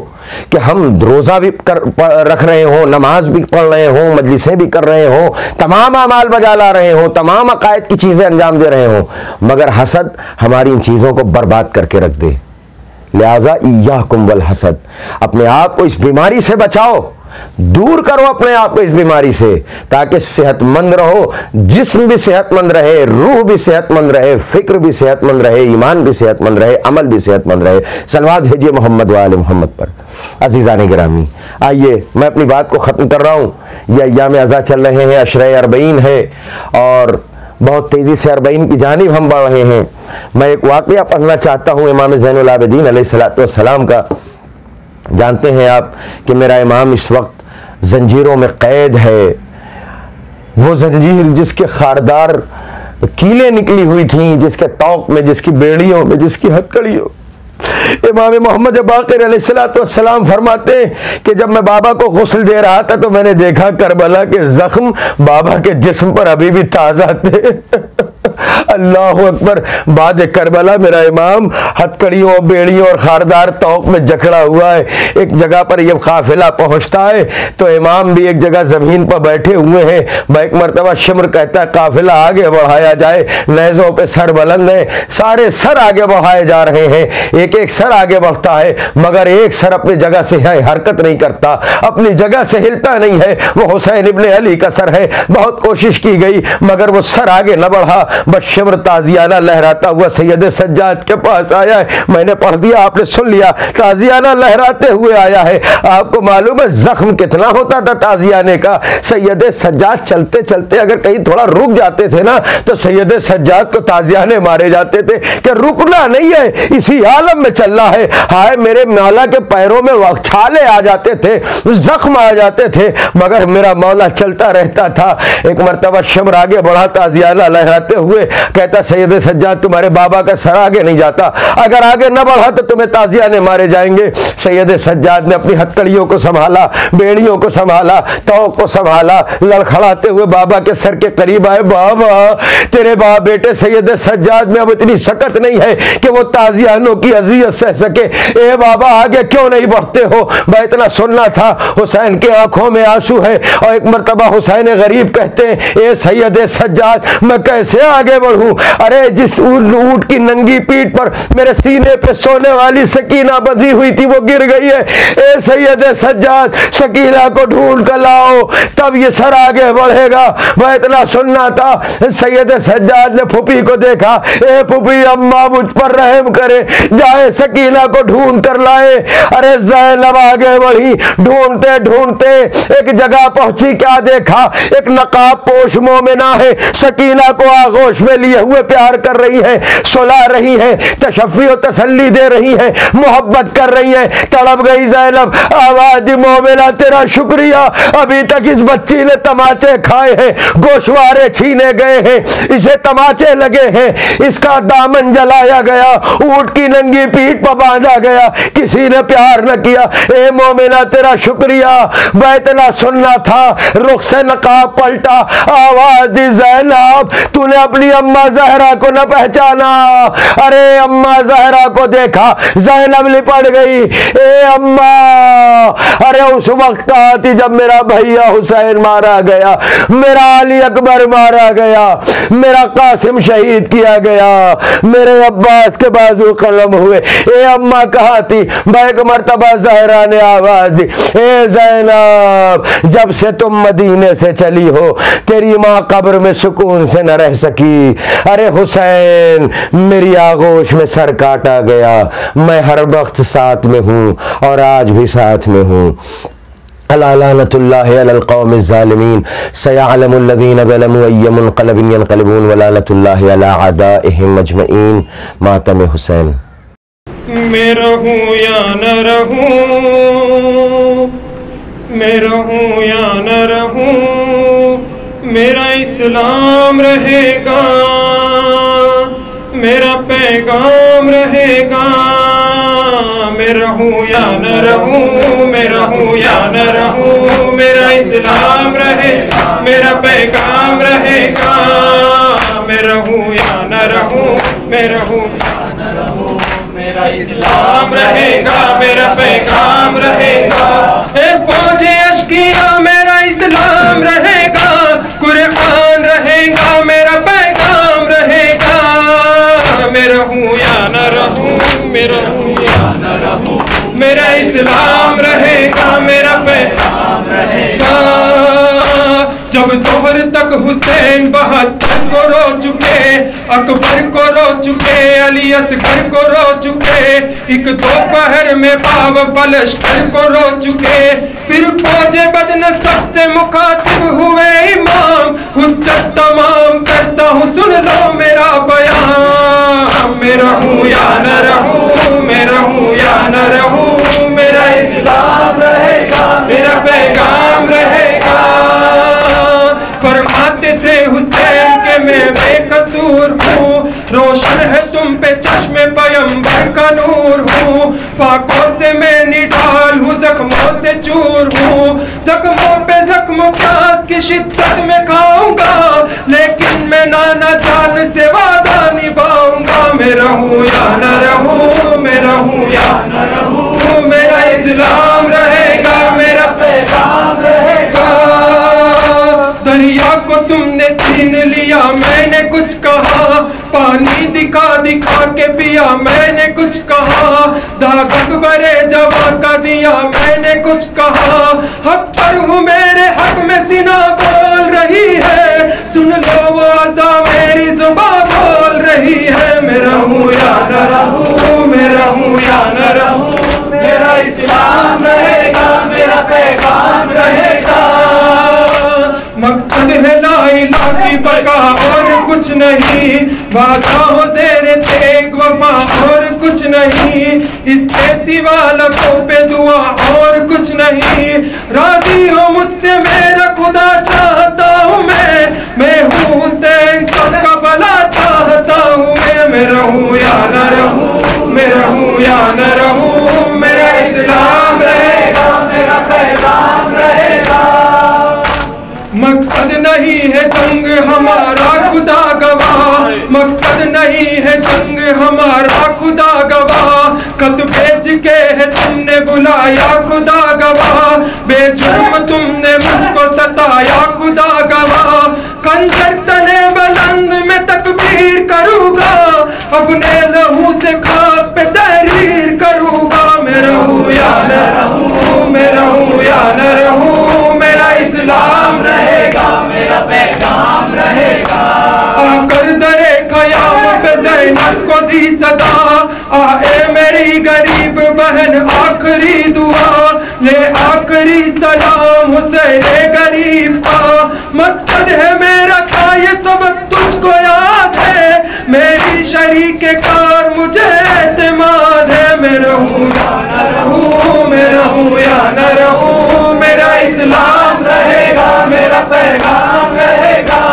कि हम रोजा भी रख रहे हो, नमाज भी पढ़ रहे हो, मजलिसें भी कर रहे हो, तमाम अमाल बजा ला रहे हो, तमाम अकायद की चीजें अंजाम दे रहे हो, मगर हसद हमारी इन चीजों को बर्बाद करके रख दे। लिहाजा इय्याकुम वल हसद, अपने आप को इस बीमारी से बचाओ, दूर करो अपने आप को इस बीमारी से, ताकि सेहतमंद रहो, जिस्म भी सेहतमंद रहे, रूह भी सेहतमंद रहे, फिक्र भी सेहतमंद रहे, ईमान भी सेहतमंद रहे, अमल भी सेहतमंद रहे। सलवात भेजिए मोहम्मद वाले मोहम्मद पर। अजीज़ान गिरामी, आइए मैं अपनी बात को ख़त्म कर रहा हूँ। ये अय्याम अज़ा चल रहे हैं, अशरे अरबईन है और बहुत तेज़ी से अरबईन की जानिब हम बढ़ रहे हैं। मैं एक वाक़या पढ़ना चाहता हूँ इमाम ज़ैनुल आबिदीन अलैहिस्सलातु वस्सलाम का। जानते हैं आप कि मेरा इमाम इस वक्त जंजीरों में कैद है, वो जंजीर जिसके खारदार कीलें निकली हुई थीं, जिसके तौक में, जिसकी बेड़ियों में, जिसकी हथकड़ियों। इमाम मोहम्मद बाक़िर अलैहिस्सलातु वस्सलाम फरमाते हैं कि जब मैं बाबा को गुस्ल दे रहा था तो मैंने देखा करबला के जख्म बाबा के जिस्म पर अभी भी ताज़ा थे। अल्लाह अकबर। बाद करबला मेरा इमाम हथकड़ियों, बेड़ियों और खारदार तौक में जकड़ा हुआ है। एक जगह पर जब काफिला पहुंचता है तो इमाम भी एक जगह जमीन पर बैठे हुए हैं। एक मरतबा शिमर कहता है काफिला आगे बढ़ाया जाए, नेज़ों पे सर बुलंद है, सारे सर आगे बढ़ाए जा रहे हैं, एक एक सर आगे बढ़ता है, मगर एक सर अपनी जगह से हरकत नहीं करता, अपनी जगह से हिलता नहीं है। वो हुसैन इब्ने अली का सर है। बहुत कोशिश की गई मगर वो सर आगे न बढ़ा। बस शिमर ताजियाना लहराता हुआ सैयद सज्जाद के पास आया है। मैंने पढ़ दिया, आपने सुन लिया। ताजियाना लहराते हुए आया है। आपको मालूम है जख्म कितना होता था ताजियाने का। सैयद सज्जाद चलते चलते अगर कहीं थोड़ा रुक जाते थे ना तो सैयद सज्जाद को ताजियाने मारे जाते थे कि रुकना नहीं है, इसी आलम में चलना है। हाय मेरे मौला के पैरों में छाले आ जाते थे, जख्म आ जाते थे, मगर मेरा मौला चलता रहता था। एक मरतबा शिमर आगे बढ़ा ताजियाना लहराते हुए कहता सैयद सज्जाद तुम्हारे बाबा का सर आगे नहीं जाता, अगर आगे न बढ़ा तो तुम्हें ताजियाने मारे जाएंगे। सैयद सज्जाद ने अपनी हथकड़ियों को संभाला, बेड़ियों को संभाला, तौक को संभाला, लड़खड़ाते हुए बाबा के सर के करीब आए। बाबा तेरे बाप बेटे सैयद सज्जाद में अब इतनी सकत नहीं है कि वो ताजियानों की अजियत सह सके। ए बाबा आगे क्यों नहीं बढ़ते हो? मैं इतना सुनना था। हुसैन के आंखों में आंसू है और एक मरतबा हुसैन गरीब कहते हैं ए सैयद सज्जाद मैं कैसे आगे बढ़ूं। अरे जिस ऊंट की नंगी पीठ पर मेरे सीने पे सोने वाली सकीना बंधी हुई थी वो गिर गई है। ए सैयद सज्जाद, सकीना को ढूंढ कर लाओ, तब ये सर आगे बढ़ेगा। वह इतना सुनना था। सैयद सज्जाद ने फूफी को देखा, ए फूफी अम्मा मुझ पर रहम करे, जाए सकीना को ढूंढ कर लाए। अरे ज़ैनब आगे बढ़ी, ढूंढते ढूंढते एक जगह पहुंची। क्या देखा, एक नकाब पोश मोमिना है, सकीना को आगोश में लिए हुए प्यार कर रही है, सुला रही है, तशफ़ी और तसल्ली दे रही है, मोहब्बत कर रही है। तड़प गई ज़ैनब, आवाज़ दी, मोमिना तेरा शुक्रिया, अभी तक इस बच्ची ने तमाचे खाए हैं, गोशवारे छीने गए हैं, इसे तमाचे लगे हैं, इसका दामन जलाया गया, ऊंट की नंगी पीठ पर बांधा गया, किसी ने प्यार न किया। ए मोमिना तेरा शुक्रिया। बैतना सुनना था, रुख से नकाब पलटा, आवाज दी, ज़ैनब तूने अपनी अम्मा ज़हरा को न पहचाना। अरे अम्मा ज़हरा को देखा, ज़ैनब लिपट गई, ए अम्मा। अरे उस वक्त आती जब मेरा भैया हुसैन मारा गया, मेरा अली अकबर मारा गया, मेरा कासिम शहीद किया गया, मेरे अब्बास के बाजू कलम हुए। ए अम्मा कहाँ थी? बैक मर्तबा ज़हरा ने आवाज दी, ए ज़ैनब जब से तुम मदीने से चली हो तेरी माँ कब्र में सुकून से न रह सकी। अरे हुसैन मेरी आगोश में सर काटा गया, मैं हर वक्त साथ में हूँ और आज भी साथ में हूँ। अला लानतुल्लाहि अलल क़ौमिज़ ज़ालिमीन सयअलमुल्लज़ीना ज़लमू अय्य मुनक़लबिन यनक़लिबून व लानतुल्लाहि अला अअदाइहिम अजमईन। मातम हुसैन। मैं रहूं या न रहूं, मैं रहूं या न रहूं, मेरा इस्लाम रहेगा, मेरा पैगाम रहेगा। मैं रहूं या न रहूं, मैं रहूं या न रहूं, मेरा इस्लाम रहेगा, मेरा पैगाम रहेगा। मैं रहूं या न रहूं, मैं रहूं या न रहूं, मेरा इस्लाम रहेगा, मेरा पैगाम रहेगा। ए फौजे अश्किया मेरा इस्लाम रहेगा, कुरान रहेगा, मेरा पैगाम रहेगा। मैं रहूं या न रहूं, मैं रहूं या न रहूं, मेरा इस्लाम रहेगा, मेरा पैगाम रहेगा। जब जोहर तक हुसैन 72 को रो चुके, अकबर को रो चुके, अली असगर को रो चुके, एक दोपहर में बाब फलश्तर को रो चुके, फिर फौजे बदनसब से मुखातिब हुए इमाम, हुज्जत तमाम करता हूँ सुन लो मेरा बयान। मैं रहूं या न रहूं, मैं रहूं या न रहूं, मेरा इस्लाम रहेगा, मेरा पैगाम रहेगा। फरमाते थे हुसैन के मैं बेकसूर हूँ, रोशन है तुम पे चश्मे पैगंबर का नूर हूँ। फाकों से मैं निढाल हूँ, जख्मों से चूर हूँ, जख्मों पे जख्म प्यास की शिद्दत में खाऊंगा, लेकिन मैं नाना जान से वादा निभाऊंगा। मैं रहूं या न रहूं, मैं रहूं या न रहूं, मेरा इस्लाम रहेगा, मेरा पैगाम रहेगा। दरिया को तुमने छीन लिया, मैंने कुछ कहा, पानी दिखा दिखा के पिया, मैंने कुछ कहा, दाग अकबरे जवा का दिया, मैंने कुछ कहा। हक पर हूँ, मेरे हक में सीना बोल रही है, सुन लो वो आज़ा मेरी जुबान बोल रही है। मैं रहूं या न रहूं, मैं रहूं या न रहूं, मेरा इस्लाम रहेगा, मेरा पैगाम रहेगा। मकसद है ला इलाहा की बका और कुछ नहीं, वादा हो ज़ेरे तेग वफा और कुछ नहीं, इसके सिवा लबों पे दुआ और कुछ नहीं। राजी हो मुझसे मेरा खुदा चाहता हूँ मैं हूँ हुसैन सबका भला चाहता हूँ मैं रहूँ या न रहूँ, मैं रहूँ या न रहूँ, मेरा इस्लाम रहेगा, मेरा पैगाम रहेगा। मकसद नहीं है जंग हमारा खुदा गवाह, मकसद नहीं है जंग हमारा खुदा गवाह, खत भेज के है तुमने बुलाया खुदा गवाह, बेजुर्म तुमने मुझको सताया खुदा गवाह। खंजर तने बुलंद में तक अपने लहू से खाक पे तहरीर करूँगा। मैं रहूँ या न रहूँ, मैं रहूँ या न रहूँ, मेरा इस्लाम रहेगा, मेरा पैगाम रहेगा। आकर दरे क़याम पे ज़ैनब को दी सदा, आए मेरी गरीब बहन आखिरी दुआ, ले आखिरी सलाम हुसैन गरीब का। मकसद है मेरा था ये सबक तुझको याद है, मेरी शरीक कार मुझे एतमाद है। मैं रहूँ या न रहूँ, मैं रहूँ या न रहूँ, मेरा इस्लाम रहेगा, मेरा पैगाम रहेगा।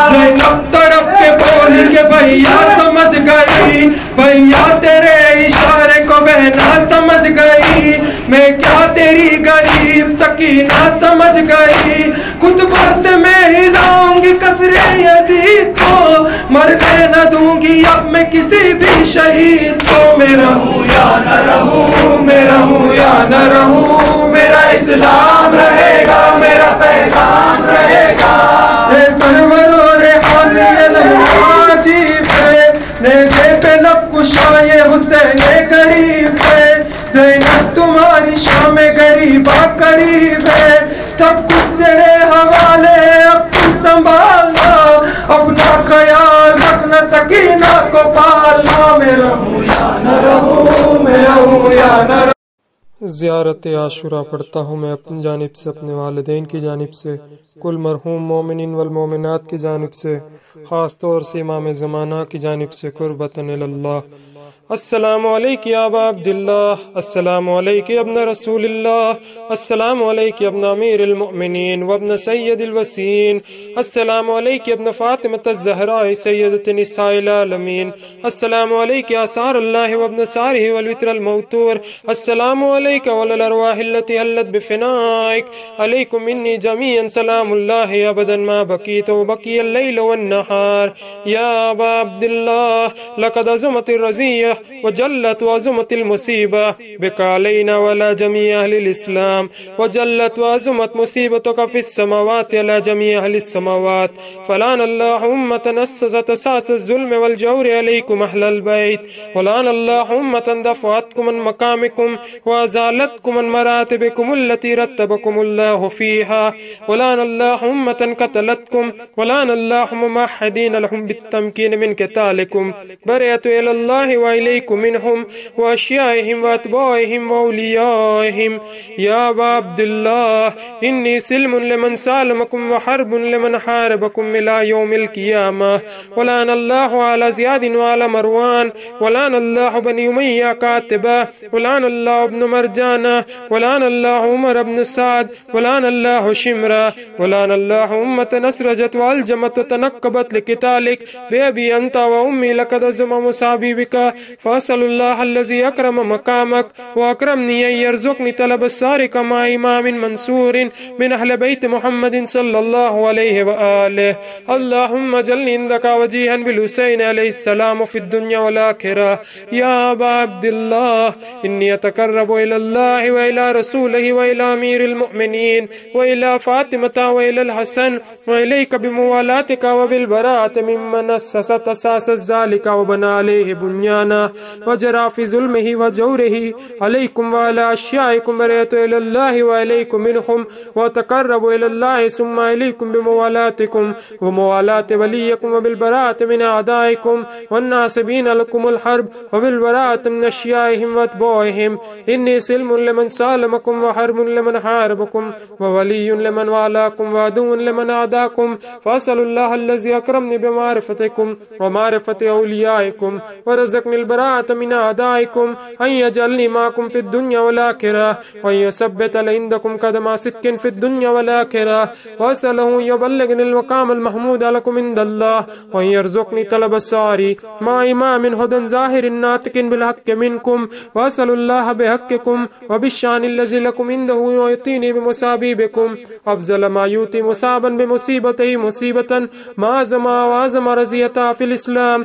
ज़ैनब तड़प के बोली के भैया समझ गई, भैया तेरे इशारे को बहना समझ गई, मैं क्या तेरी गरीब सकीना समझ गई। खुतबा से मैं हिलाऊंगी कसरे यजीद को, मरने न दूंगी अब मैं किसी भी शहीद को। मैं रहूँ या न रहूँ, मैं रहूँ या न रहूँ, मेरा इस्लाम रहेगा, मेरा पैगाम रहेगा। नेज़े पे लब कुशाए हुसैन गरीब है, ज़ैनब तुम्हारी शाम गरीबा करीब है। सब कुछ तेरे हवाले है, अब तुम संभालना, अपना ख्याल रखना, सकीना को पालना। मैं रहूँ या न रहूँ, मैं रहूँ या न रहूँ। ज़ियारत आशुरा पढ़ता हूँ मैं अपनी जानिब से, अपने वालिदैन की जानिब से, कुल मरहूम मोमिनीन वल मोमिनात की जानिब से, ख़ास तौर से इमाम ज़माना की जानिब से कुर्बतन इलल्लाह। अस्सलामु अलैका या अबा अब्दिल्लाह, अस्सलामु अलैका इब्न रसूलिल्लाह, अस्सलामु अलैका इब्न अमीरुल मुमिनीन व इब्न सय्यदिल वसीन, अस्सलामु अलैका इब्न फातिमत अज़-ज़हरा सय्यदत निसाइल आलमीन, अस्सलामु अलैका या सारल्लाह व इब्न सारिही वल वित्रल मौतूर, अस्सलामु अलैका वल अरवाहिल्लती हल्लत बिफनाइक, अलैकुम मिन्नी जमीअन सलामुल्लाहि अबदन मा बकीत व बकियल लैल वन नहार। या अबा अब्दिल्लाह लक़द अज़मतिर रज़िय्या वजल्लत वज़ुमतिल मुसीबा बिकालैना वला जमी अहलिल इस्लाम वजल्लत वज़ुमत मुसीबतुका फिस समावाति अला जमी अहलिस समावात फलान अल्लाहु उम्मतन अस्ससत असासज़ ज़ुल्म वल जौर अलैकुम अहलल बैत वलान अल्लाहु उम्मतन दफ़अतकुम अन मकामिकुम व अज़ालतकुम अन मरातिबिकुम अल्लती रत्तबकुमुल्लाहु फ़ीहा वलान अल्लाहु उम्मतन क़तलतकुम वलान अल्लाहु मुमहदीन लहुम बित्तमकीन मिन क़ितालिकुम बरअतु इलल्लाहि व इलैकुम मिनहुम व अशियाइहिम व अतबाइहिम व औलियाइहिम। या अबा अब्दुल्लाह इन्नी सिल्मुन लिमन सालमकुम व हर्बुन लिमन हारबकुम इला यौमिल क़ियामह वलान अल्लाहु अला ज़ियादिन व अला मरवान वलान अल्लाहु बनी उमय्या कातिबा वलान अल्लाहु इब्न मरजाना वलान अल्लाहु उमर इब्न साद वलान अल्लाहु शिमरा वलान अल्लाहु उम्मत नसरजत व अलजमत व तनक्कबत लिक़ितालिक बेअबी अंता व उम्मी लक़द अज़्ज़मा मुसाबी बिका फ़असअलुल्लाह अल्लज़ी अक्रम मकामक व अक्रमनी अन यरज़ुक़नी तलब सारिक मा इमामिन मंसूरिन मिन अहले बैत मुहम्मदिन सल्लल्लाहु अलैहि व आलिहि। अल्लाहुम्मा जल्नी इंदका वजीहन बिल हुसैन अलैहिस्सलाम फ़िद दुन्या वल आखिरह। या अबा अब्दिल्लाह इन्नी अतक़र्रबु इलल्लाहि व इला रसूलिही व इला अमीरिल मुमिनीन व इला फ़ातिमता व इलल हसन व इलैका बिमुवालातिका व बिल बराअति मिम्मन अस्ससत असासज़ ज़ालिका व बना अलैहि बुन्याना व जरा फ़ी ज़ुल्मिही व जौरिही अलैकुम व अला अशियाइकुम बरअतु इलल्लाहि व अलैकुम मिनहुम व तक़र्रबु इलल्लाहि सुम्मा अलैकुम बिमुवालातिकुम व मुवालाति वलिय्यकुम व बिल बराअति मिन अअदाइकुम वन नासिबीन लकुमुल हर्ब व बिल बराअति मिन अशियाइहिम व अतबाइहिम। इन्नी सिल्मुन लिमन सालमकुम व हर्बुन लिमन हारबकुम व वलिय्युन लिमन वालाकुम व अदुव्वुन लिमन आदाकुम फ़असअलुल्लाह अल्लज़ी अक्रमनी बिमारिफ़तिकुम व मारिफ़ति औलियाइकुम व रज़क़निल बराअत मिन अअदाइकुम अन यजअलनी माकुम फ़िद दुन्या वल आखिरह व युसब्बित इंदकुम क़दमा सिद्क़िन फ़िद दुन्या वल आखिरह व असअलहु युबल्लिगनिल मक़ामल महमूद लकुम इंदल्लाह व यरज़ुक़नी तलब सारी मा इमामिन हुदन ज़ाहिरिन नातिक़िन बिल हक़्क़ि मिनकुम व असअलुल्लाह बिहक़्क़िकुम व बिश्शानिल लज़ी लकुम इंदहु युतीनी बिमुसाबिबिकुम अफ़ज़ल मा युती मुसाबन बिमुसीबतिही मुसीबतन मा ज़मा व अज़मा रज़ियता फ़िल इस्लाम